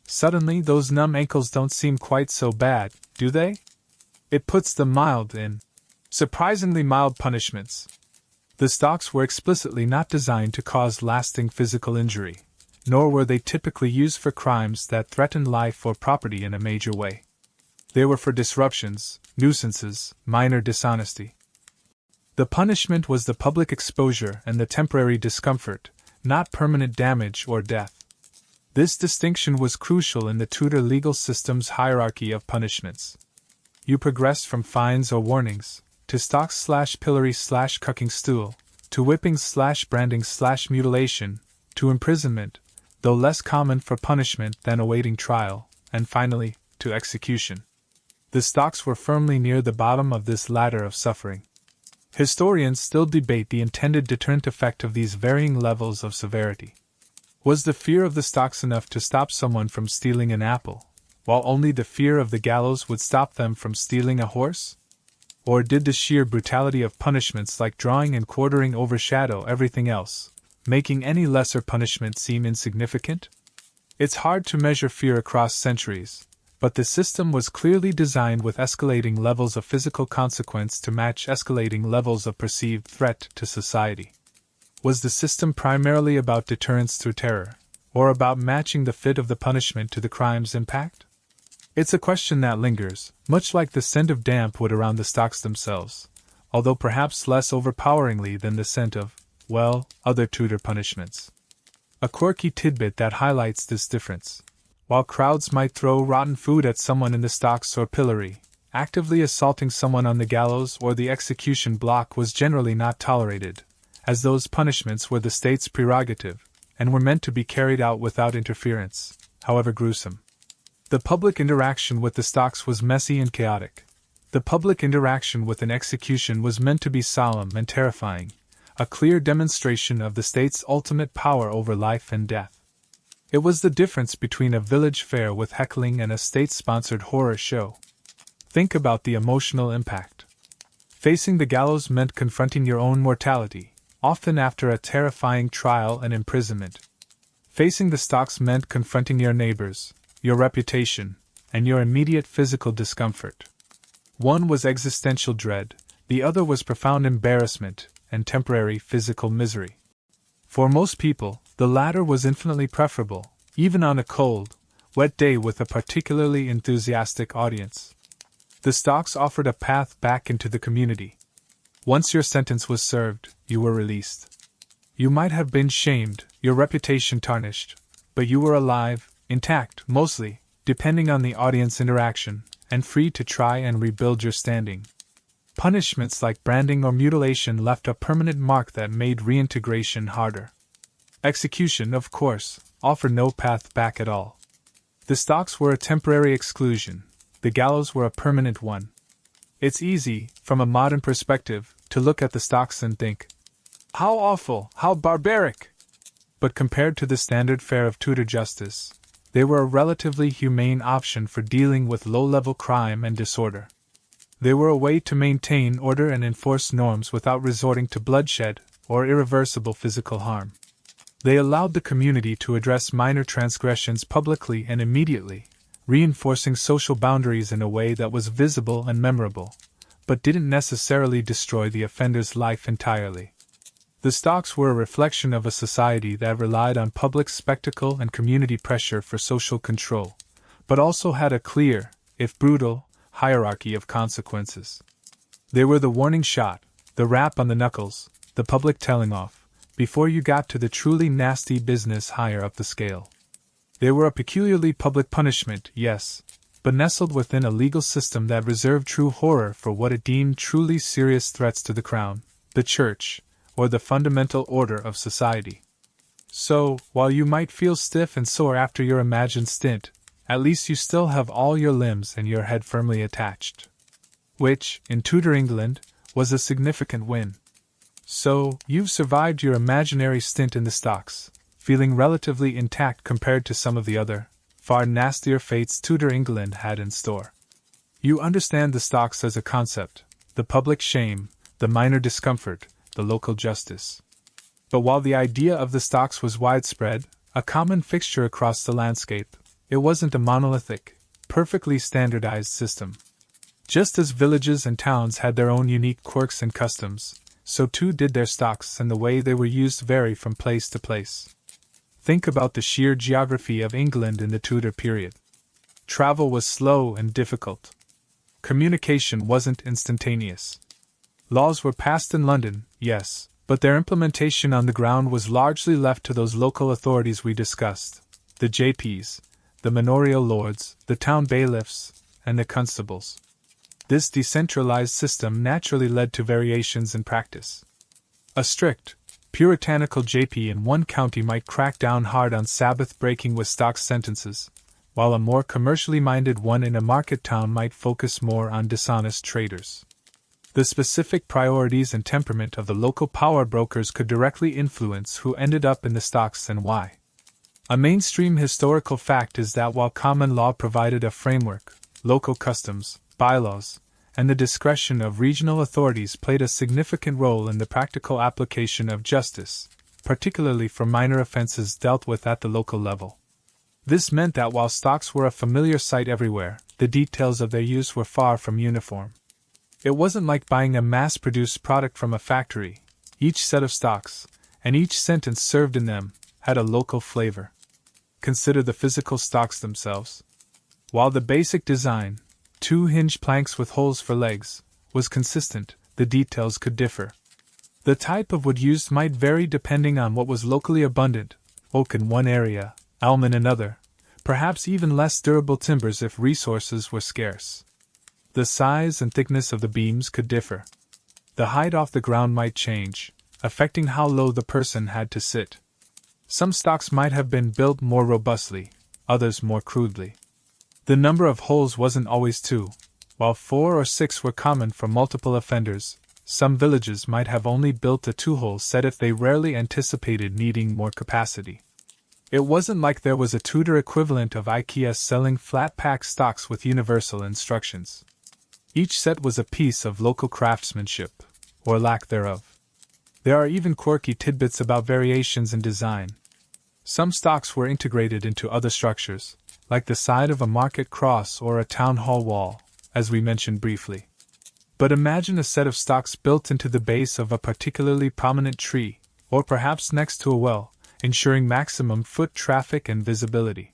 Suddenly, those numb ankles don't seem quite so bad, do they? It puts them mild in surprisingly mild punishments. The stocks were explicitly not designed to cause lasting physical injury, nor were they typically used for crimes that threatened life or property in a major way. They were for disruptions, nuisances, minor dishonesty. The punishment was the public exposure and the temporary discomfort, not permanent damage or death. This distinction was crucial in the Tudor legal system's hierarchy of punishments. You progressed from fines or warnings, to stocks/pillory/cucking stool, to whippings/branding/mutilation, to imprisonment, though less common for punishment than awaiting trial, and finally, to execution. The stocks were firmly near the bottom of this ladder of suffering. Historians still debate the intended deterrent effect of these varying levels of severity. Was the fear of the stocks enough to stop someone from stealing an apple, while only the fear of the gallows would stop them from stealing a horse? Or did the sheer brutality of punishments like drawing and quartering overshadow everything else, making any lesser punishment seem insignificant? It's hard to measure fear across centuries, but the system was clearly designed with escalating levels of physical consequence to match escalating levels of perceived threat to society. Was the system primarily about deterrence through terror, or about matching the fit of the punishment to the crime's impact? It's a question that lingers, much like the scent of damp wood around the stocks themselves, although perhaps less overpoweringly than the scent of, well, other Tudor punishments. A quirky tidbit that highlights this difference. While crowds might throw rotten food at someone in the stocks or pillory, actively assaulting someone on the gallows or the execution block was generally not tolerated, as those punishments were the state's prerogative, and were meant to be carried out without interference, however gruesome. The public interaction with the stocks was messy and chaotic. The public interaction with an execution was meant to be solemn and terrifying, a clear demonstration of the state's ultimate power over life and death. It was the difference between a village fair with heckling and a state-sponsored horror show. Think about the emotional impact. Facing the gallows meant confronting your own mortality, often after a terrifying trial and imprisonment. Facing the stocks meant confronting your neighbors, your reputation, and your immediate physical discomfort. One was existential dread, the other was profound embarrassment and temporary physical misery. For most people, the latter was infinitely preferable, even on a cold, wet day with a particularly enthusiastic audience. The stocks offered a path back into the community. Once your sentence was served, you were released. You might have been shamed, your reputation tarnished, but you were alive, intact, mostly, depending on the audience interaction, and free to try and rebuild your standing. Punishments like branding or mutilation left a permanent mark that made reintegration harder. Execution, of course, offered no path back at all. The stocks were a temporary exclusion, the gallows were a permanent one. It's easy, from a modern perspective, to look at the stocks and think, how awful, how barbaric, but compared to the standard fare of Tudor justice, they were a relatively humane option for dealing with low-level crime and disorder. They were a way to maintain order and enforce norms without resorting to bloodshed or irreversible physical harm. They allowed the community to address minor transgressions publicly and immediately, reinforcing social boundaries in a way that was visible and memorable, but didn't necessarily destroy the offender's life entirely. The stocks were a reflection of a society that relied on public spectacle and community pressure for social control, but also had a clear, if brutal, hierarchy of consequences. They were the warning shot, the rap on the knuckles, the public telling off, before you got to the truly nasty business higher up the scale. They were a peculiarly public punishment, yes, but nestled within a legal system that reserved true horror for what it deemed truly serious threats to the crown, the church, or the fundamental order of society. So, while you might feel stiff and sore after your imagined stint, at least you still have all your limbs and your head firmly attached. Which, in Tudor England, was a significant win. So, you've survived your imaginary stint in the stocks, feeling relatively intact compared to some of the other, far nastier fates Tudor England had in store. You understand the stocks as a concept, the public shame, the minor discomfort, the local justice. But while the idea of the stocks was widespread, a common fixture across the landscape, it wasn't a monolithic, perfectly standardized system. Just as villages and towns had their own unique quirks and customs, so too did their stocks, and the way they were used vary from place to place. Think about the sheer geography of England in the Tudor period. Travel was slow and difficult. Communication wasn't instantaneous. Laws were passed in London, yes, but their implementation on the ground was largely left to those local authorities we discussed, the JPs, the manorial lords, the town bailiffs, and the constables. This decentralized system naturally led to variations in practice. A strict, puritanical JP in one county might crack down hard on Sabbath breaking with stocks sentences, while a more commercially minded one in a market town might focus more on dishonest traders. The specific priorities and temperament of the local power brokers could directly influence who ended up in the stocks and why. A mainstream historical fact is that while common law provided a framework, local customs, bylaws, and the discretion of regional authorities played a significant role in the practical application of justice, particularly for minor offenses dealt with at the local level. This meant that while stocks were a familiar sight everywhere, the details of their use were far from uniform. It wasn't like buying a mass-produced product from a factory. Each set of stocks, and each sentence served in them, had a local flavor. Consider the physical stocks themselves. While the basic design, 2 hinge planks with holes for legs, was consistent, the details could differ. The type of wood used might vary depending on what was locally abundant, oak in one area, elm in another, perhaps even less durable timbers if resources were scarce. The size and thickness of the beams could differ. The height off the ground might change, affecting how low the person had to sit. Some stocks might have been built more robustly, others more crudely. The number of holes wasn't always 2. While 4 or 6 were common for multiple offenders, some villages might have only built a 2-hole set if they rarely anticipated needing more capacity. It wasn't like there was a Tudor equivalent of IKEA selling flat-pack stocks with universal instructions. Each set was a piece of local craftsmanship, or lack thereof. There are even quirky tidbits about variations in design. Some stocks were integrated into other structures, like the side of a market cross or a town hall wall, as we mentioned briefly. But imagine a set of stocks built into the base of a particularly prominent tree, or perhaps next to a well, ensuring maximum foot traffic and visibility.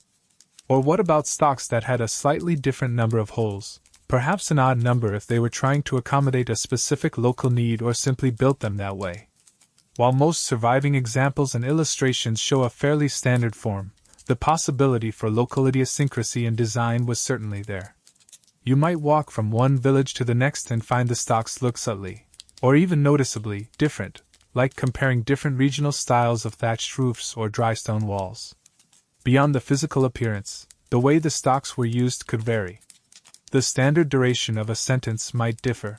Or what about stocks that had a slightly different number of holes, perhaps an odd number if they were trying to accommodate a specific local need or simply built them that way? While most surviving examples and illustrations show a fairly standard form, the possibility for local idiosyncrasy in design was certainly there. You might walk from one village to the next and find the stocks look subtly, or even noticeably, different, like comparing different regional styles of thatched roofs or dry stone walls. Beyond the physical appearance, the way the stocks were used could vary. The standard duration of a sentence might differ.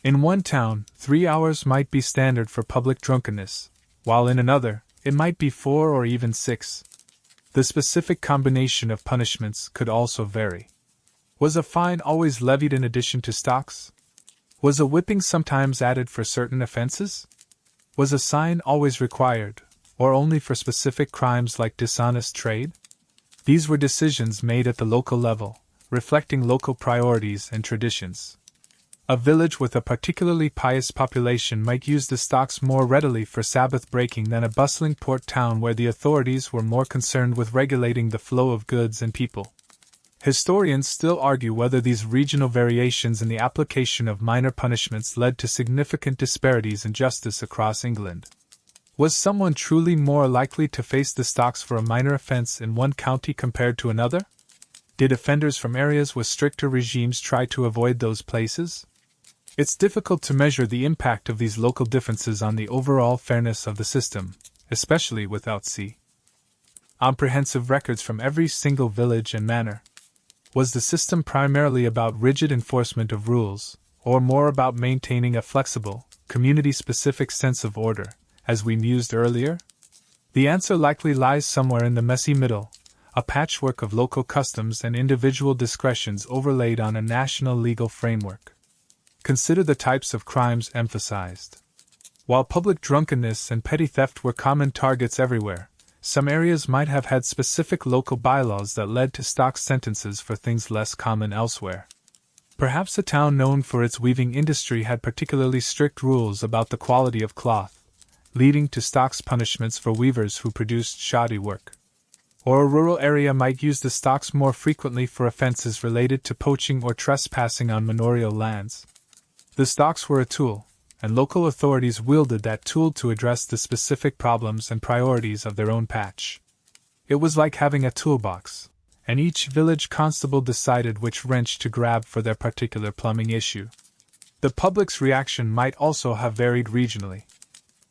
In one town, 3 hours might be standard for public drunkenness, while in another, it might be 4 or even 6. The specific combination of punishments could also vary. Was a fine always levied in addition to stocks? Was a whipping sometimes added for certain offenses? Was a sign always required, or only for specific crimes like dishonest trade? These were decisions made at the local level, reflecting local priorities and traditions. A village with a particularly pious population might use the stocks more readily for Sabbath breaking than a bustling port town where the authorities were more concerned with regulating the flow of goods and people. Historians still argue whether these regional variations in the application of minor punishments led to significant disparities in justice across England. Was someone truly more likely to face the stocks for a minor offense in one county compared to another? Did offenders from areas with stricter regimes try to avoid those places? It's difficult to measure the impact of these local differences on the overall fairness of the system, especially without comprehensive records from every single village and manor. Was the system primarily about rigid enforcement of rules, or more about maintaining a flexible, community-specific sense of order, as we mused earlier? The answer likely lies somewhere in the messy middle, a patchwork of local customs and individual discretions overlaid on a national legal framework. Consider the types of crimes emphasized. While public drunkenness and petty theft were common targets everywhere, some areas might have had specific local bylaws that led to stock sentences for things less common elsewhere. Perhaps a town known for its weaving industry had particularly strict rules about the quality of cloth, leading to stocks punishments for weavers who produced shoddy work. Or a rural area might use the stocks more frequently for offenses related to poaching or trespassing on manorial lands. The stocks were a tool, and local authorities wielded that tool to address the specific problems and priorities of their own patch. It was like having a toolbox, and each village constable decided which wrench to grab for their particular plumbing issue. The public's reaction might also have varied regionally.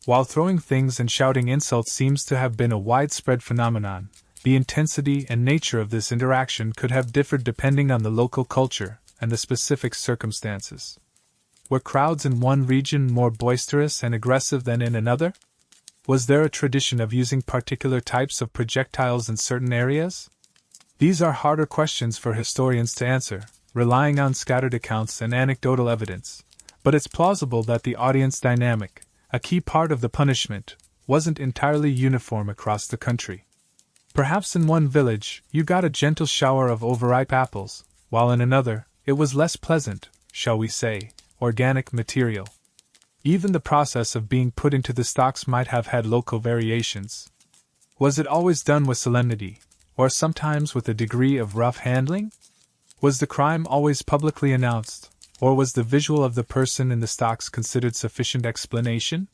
While throwing things and shouting insults seems to have been a widespread phenomenon, the intensity and nature of this interaction could have differed depending on the local culture and the specific circumstances. Were crowds in one region more boisterous and aggressive than in another? Was there a tradition of using particular types of projectiles in certain areas? These are harder questions for historians to answer, relying on scattered accounts and anecdotal evidence, but it's plausible that the audience dynamic, a key part of the punishment, wasn't entirely uniform across the country. Perhaps in one village you got a gentle shower of overripe apples, while in another it was less pleasant, shall we say, organic material. Even the process of being put into the stocks might have had local variations. Was it always done with solemnity, or sometimes with a degree of rough handling? Was the crime always publicly announced, or was the visual of the person in the stocks considered sufficient explanation?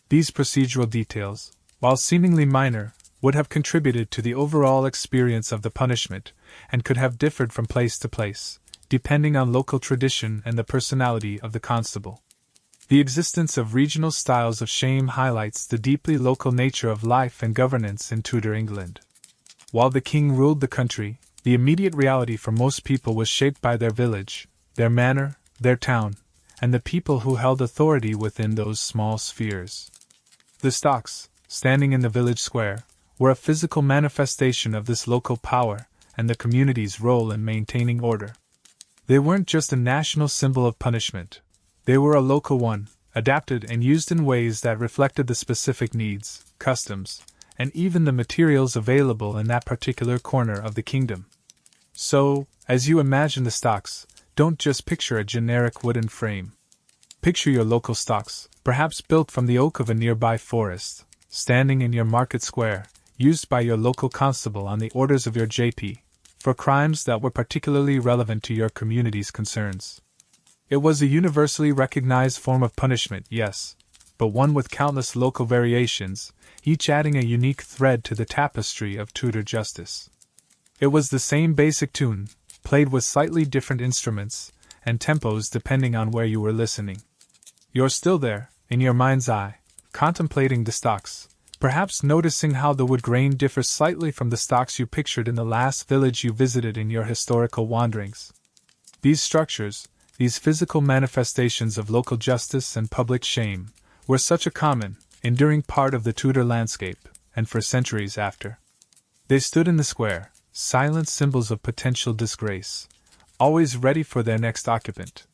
These procedural details, while seemingly minor, would have contributed to the overall experience of the punishment, and could have differed from place to place, depending on local tradition and the personality of the constable. The existence of regional styles of shame highlights the deeply local nature of life and governance in Tudor England. While the king ruled the country, the immediate reality for most people was shaped by their village, their manor, their town, and the people who held authority within those small spheres. The stocks, standing in the village square, were a physical manifestation of this local power and the community's role in maintaining order. They weren't just a national symbol of punishment. They were a local one, adapted and used in ways that reflected the specific needs, customs, and even the materials available in that particular corner of the kingdom. So, as you imagine the stocks, don't just picture a generic wooden frame. Picture your local stocks, perhaps built from the oak of a nearby forest, standing in your market square, used by your local constable on the orders of your JP, for crimes that were particularly relevant to your community's concerns. It was a universally recognized form of punishment, yes, but one with countless local variations, each adding a unique thread to the tapestry of Tudor justice. It was the same basic tune, played with slightly different instruments and tempos depending on where you were listening. You're still there, in your mind's eye, contemplating the stocks, perhaps noticing how the wood grain differs slightly from the stocks you pictured in the last village you visited in your historical wanderings. These structures, these physical manifestations of local justice and public shame, were such a common, enduring part of the Tudor landscape, and for centuries after. They stood in the square, silent symbols of potential disgrace, always ready for their next occupant.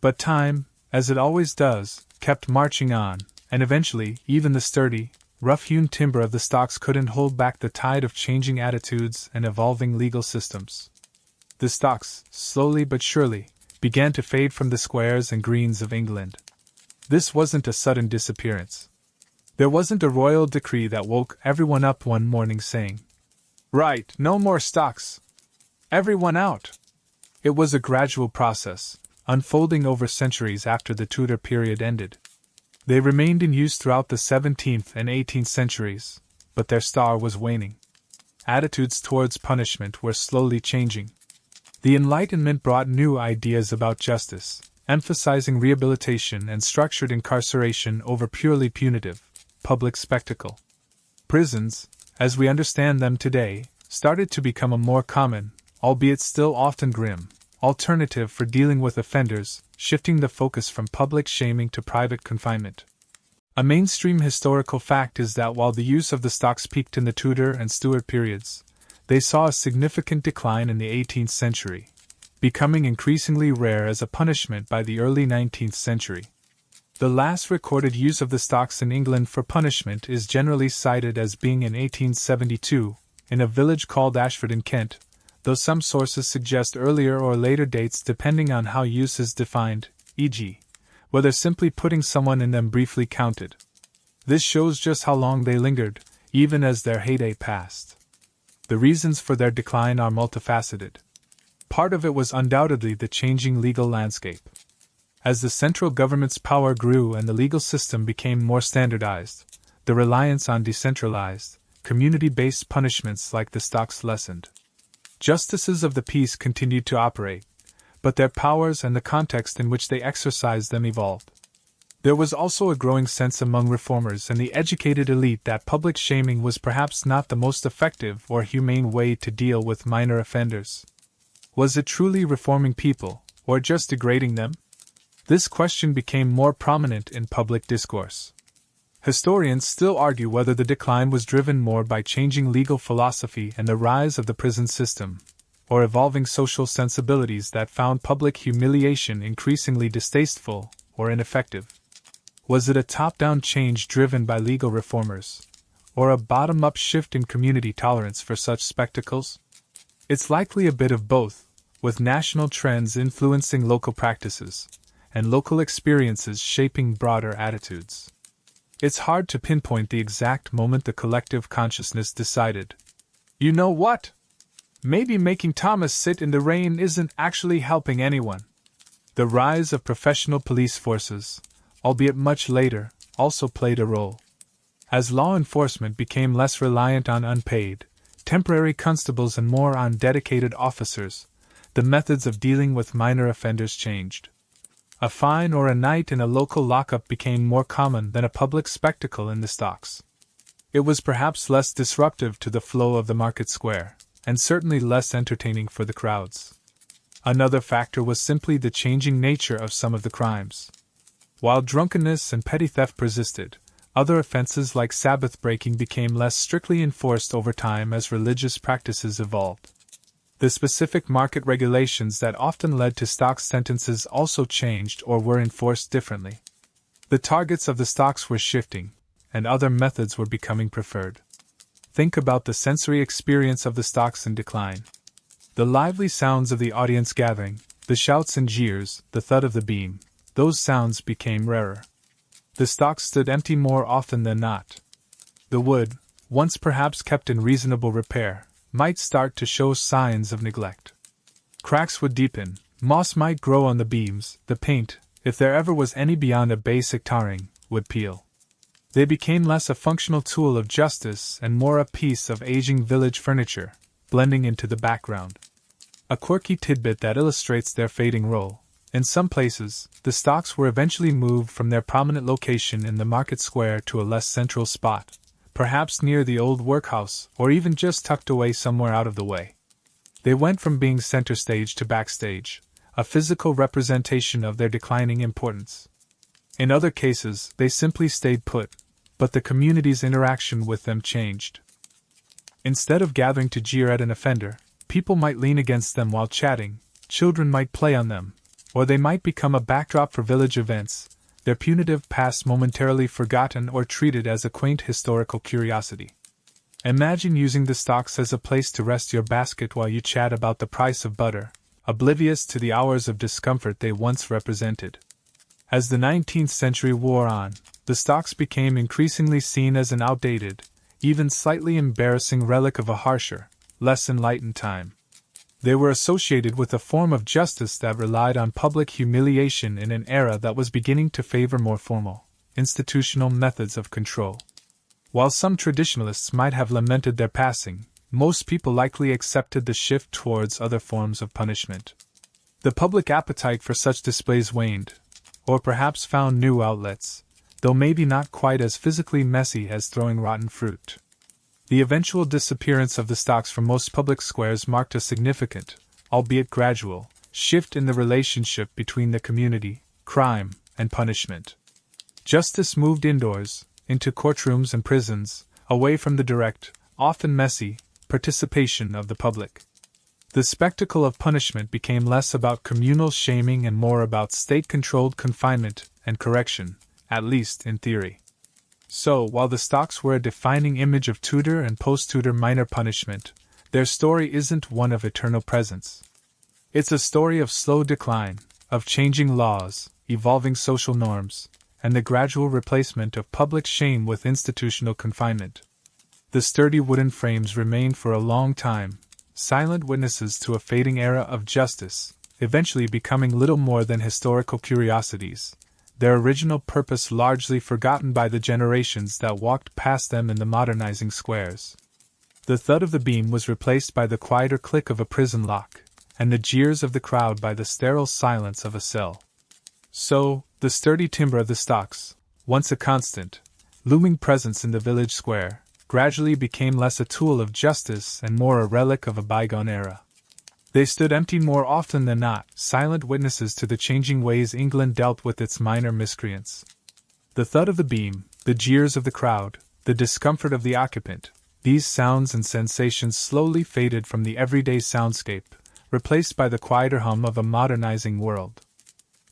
But time, as it always does, kept marching on, and eventually, even the sturdy, rough-hewn timber of the stocks couldn't hold back the tide of changing attitudes and evolving legal systems. The stocks, slowly but surely, began to fade from the squares and greens of England. This wasn't a sudden disappearance. There wasn't a royal decree that woke everyone up one morning saying, "Right, no more stocks. Everyone out." It was a gradual process, unfolding over centuries after the Tudor period ended. They remained in use throughout the 17th and 18th centuries, but their star was waning. Attitudes towards punishment were slowly changing. The Enlightenment brought new ideas about justice, emphasizing rehabilitation and structured incarceration over purely punitive, public spectacle. Prisons, as we understand them today, started to become a more common, albeit still often grim, alternative for dealing with offenders, shifting the focus from public shaming to private confinement. A mainstream historical fact is that while the use of the stocks peaked in the Tudor and Stuart periods, they saw a significant decline in the 18th century, becoming increasingly rare as a punishment by the early 19th century. The last recorded use of the stocks in England for punishment is generally cited as being in 1872, in a village called Ashford in Kent, though some sources suggest earlier or later dates depending on how use is defined, e.g., whether simply putting someone in them briefly counted. This shows just how long they lingered, even as their heyday passed. The reasons for their decline are multifaceted. Part of it was undoubtedly the changing legal landscape. As the central government's power grew and the legal system became more standardized, the reliance on decentralized, community-based punishments like the stocks lessened. Justices of the peace continued to operate, but their powers and the context in which they exercised them evolved. There was also a growing sense among reformers and the educated elite that public shaming was perhaps not the most effective or humane way to deal with minor offenders. Was it truly reforming people, or just degrading them? This question became more prominent in public discourse. Historians still argue whether the decline was driven more by changing legal philosophy and the rise of the prison system, or evolving social sensibilities that found public humiliation increasingly distasteful or ineffective. Was it a top-down change driven by legal reformers, or a bottom-up shift in community tolerance for such spectacles? It's likely a bit of both, with national trends influencing local practices, and local experiences shaping broader attitudes. It's hard to pinpoint the exact moment the collective consciousness decided, "You know what? Maybe making Thomas sit in the rain isn't actually helping anyone." The rise of professional police forces, albeit much later, also played a role. As law enforcement became less reliant on unpaid, temporary constables and more on dedicated officers, the methods of dealing with minor offenders changed. A fine or a night in a local lockup became more common than a public spectacle in the stocks. It was perhaps less disruptive to the flow of the market square, and certainly less entertaining for the crowds. Another factor was simply the changing nature of some of the crimes. While drunkenness and petty theft persisted, other offenses like Sabbath breaking became less strictly enforced over time as religious practices evolved. The specific market regulations that often led to stocks sentences also changed or were enforced differently. The targets of the stocks were shifting, and other methods were becoming preferred. Think about the sensory experience of the stocks in decline. The lively sounds of the audience gathering, the shouts and jeers, the thud of the beam, those sounds became rarer. The stocks stood empty more often than not. The wood, once perhaps kept in reasonable repair, might start to show signs of neglect. Cracks would deepen, moss might grow on the beams, the paint, if there ever was any beyond a basic tarring, would peel. They became less a functional tool of justice and more a piece of aging village furniture, blending into the background. A quirky tidbit that illustrates their fading role. In some places, the stocks were eventually moved from their prominent location in the market square to a less central spot, perhaps near the old workhouse or even just tucked away somewhere out of the way. They went from being center stage to backstage, a physical representation of their declining importance. In other cases, they simply stayed put, but the community's interaction with them changed. Instead of gathering to jeer at an offender, people might lean against them while chatting, children might play on them, or they might become a backdrop for village events, their punitive past momentarily forgotten or treated as a quaint historical curiosity. Imagine using the stocks as a place to rest your basket while you chat about the price of butter, oblivious to the hours of discomfort they once represented. As the 19th century wore on, the stocks became increasingly seen as an outdated, even slightly embarrassing relic of a harsher, less enlightened time. They were associated with a form of justice that relied on public humiliation in an era that was beginning to favor more formal, institutional methods of control. While some traditionalists might have lamented their passing, most people likely accepted the shift towards other forms of punishment. The public appetite for such displays waned, or perhaps found new outlets, though maybe not quite as physically messy as throwing rotten fruit. The eventual disappearance of the stocks from most public squares marked a significant, albeit gradual, shift in the relationship between the community, crime, and punishment. Justice moved indoors, into courtrooms and prisons, away from the direct, often messy, participation of the public. The spectacle of punishment became less about communal shaming and more about state-controlled confinement and correction, at least in theory. So, while the stocks were a defining image of Tudor and post-Tudor minor punishment, their story isn't one of eternal presence. It's a story of slow decline, of changing laws, evolving social norms, and the gradual replacement of public shame with institutional confinement. The sturdy wooden frames remained for a long time, silent witnesses to a fading era of justice, eventually becoming little more than historical curiosities, their original purpose largely forgotten by the generations that walked past them in the modernizing squares. The thud of the beam was replaced by the quieter click of a prison lock, and the jeers of the crowd by the sterile silence of a cell. So, the sturdy timber of the stocks, once a constant, looming presence in the village square, gradually became less a tool of justice and more a relic of a bygone era. They stood empty more often than not, silent witnesses to the changing ways England dealt with its minor miscreants. The thud of the beam, the jeers of the crowd, the discomfort of the occupant, these sounds and sensations slowly faded from the everyday soundscape, replaced by the quieter hum of a modernizing world.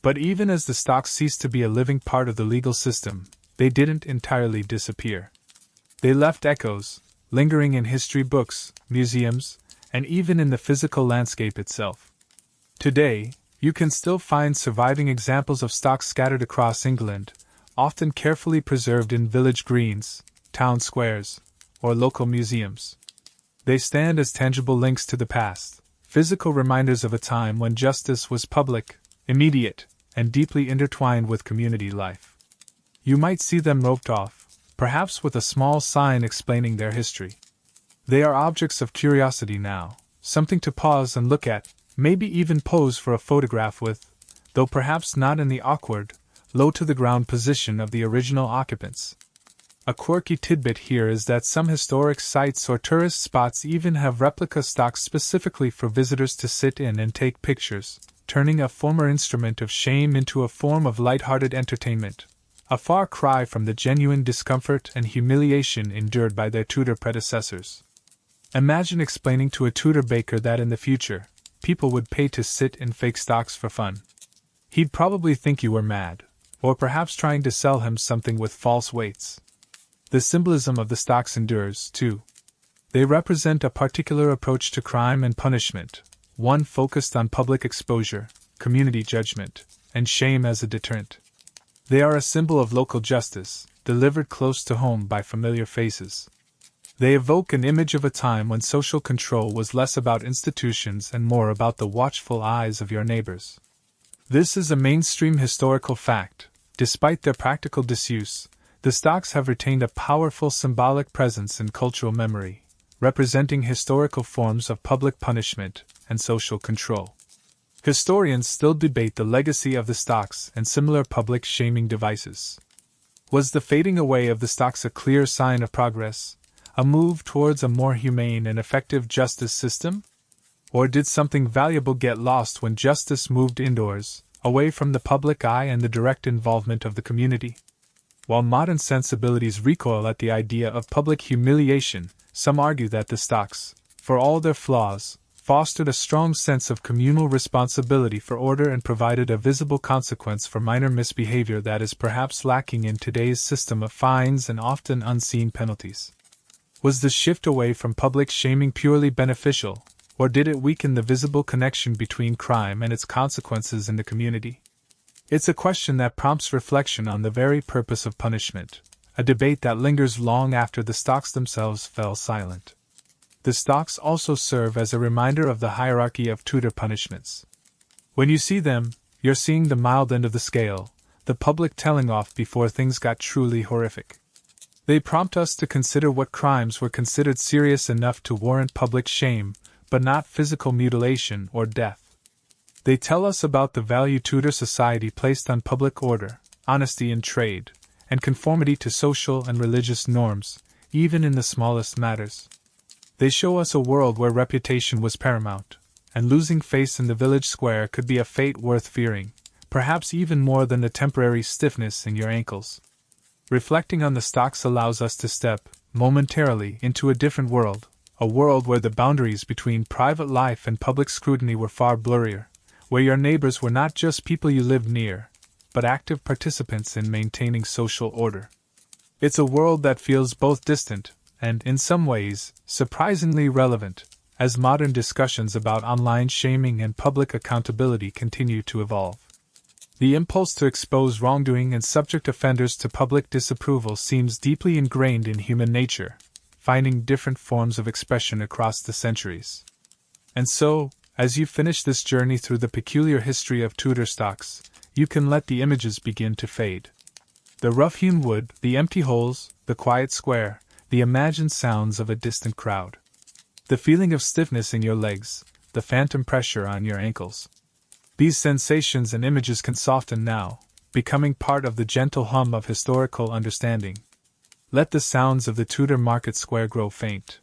But even as the stocks ceased to be a living part of the legal system, they didn't entirely disappear. They left echoes, lingering in history books, museums, and even in the physical landscape itself. Today, you can still find surviving examples of stocks scattered across England, often carefully preserved in village greens, town squares, or local museums. They stand as tangible links to the past, physical reminders of a time when justice was public, immediate, and deeply intertwined with community life. You might see them roped off, perhaps with a small sign explaining their history. They are objects of curiosity now, something to pause and look at, maybe even pose for a photograph with, though perhaps not in the awkward, low-to-the-ground position of the original occupants. A quirky tidbit here is that some historic sites or tourist spots even have replica stocks specifically for visitors to sit in and take pictures, turning a former instrument of shame into a form of light-hearted entertainment, a far cry from the genuine discomfort and humiliation endured by their Tudor predecessors. Imagine explaining to a Tudor baker that in the future, people would pay to sit in fake stocks for fun. He'd probably think you were mad, or perhaps trying to sell him something with false weights. The symbolism of the stocks endures, too. They represent a particular approach to crime and punishment, one focused on public exposure, community judgment, and shame as a deterrent. They are a symbol of local justice, delivered close to home by familiar faces. They evoke an image of a time when social control was less about institutions and more about the watchful eyes of your neighbors. This is a mainstream historical fact. Despite their practical disuse, the stocks have retained a powerful symbolic presence in cultural memory, representing historical forms of public punishment and social control. Historians still debate the legacy of the stocks and similar public shaming devices. Was the fading away of the stocks a clear sign of progress, a move towards a more humane and effective justice system? Or did something valuable get lost when justice moved indoors, away from the public eye and the direct involvement of the community? While modern sensibilities recoil at the idea of public humiliation, some argue that the stocks, for all their flaws, fostered a strong sense of communal responsibility for order and provided a visible consequence for minor misbehavior that is perhaps lacking in today's system of fines and often unseen penalties. Was the shift away from public shaming purely beneficial, or did it weaken the visible connection between crime and its consequences in the community? It's a question that prompts reflection on the very purpose of punishment, a debate that lingers long after the stocks themselves fell silent. The stocks also serve as a reminder of the hierarchy of Tudor punishments. When you see them, you're seeing the mild end of the scale, the public telling off before things got truly horrific. They prompt us to consider what crimes were considered serious enough to warrant public shame, but not physical mutilation or death. They tell us about the value Tudor society placed on public order, honesty in trade, and conformity to social and religious norms, even in the smallest matters. They show us a world where reputation was paramount, and losing face in the village square could be a fate worth fearing, perhaps even more than the temporary stiffness in your ankles. Reflecting on the stocks allows us to step, momentarily, into a different world, a world where the boundaries between private life and public scrutiny were far blurrier, where your neighbors were not just people you lived near, but active participants in maintaining social order. It's a world that feels both distant, and, in some ways, surprisingly relevant, as modern discussions about online shaming and public accountability continue to evolve. The impulse to expose wrongdoing and subject offenders to public disapproval seems deeply ingrained in human nature, finding different forms of expression across the centuries. And so, as you finish this journey through the peculiar history of Tudor stocks, you can let the images begin to fade. The rough-hewn wood, the empty holes, the quiet square, the imagined sounds of a distant crowd. The feeling of stiffness in your legs, the phantom pressure on your ankles. These sensations and images can soften now, becoming part of the gentle hum of historical understanding. Let the sounds of the Tudor market square grow faint.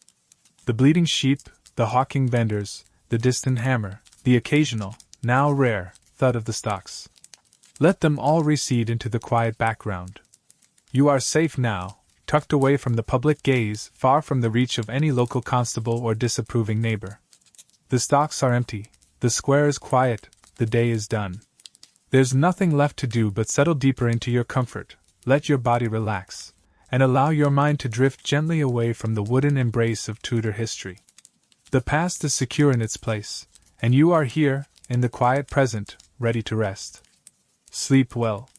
The bleating sheep, the hawking vendors, the distant hammer, the occasional, now rare, thud of the stocks. Let them all recede into the quiet background. You are safe now, tucked away from the public gaze, far from the reach of any local constable or disapproving neighbor. The stocks are empty, the square is quiet, the day is done. There's nothing left to do but settle deeper into your comfort, let your body relax, and allow your mind to drift gently away from the wooden embrace of Tudor history. The past is secure in its place, and you are here, in the quiet present, ready to rest. Sleep well.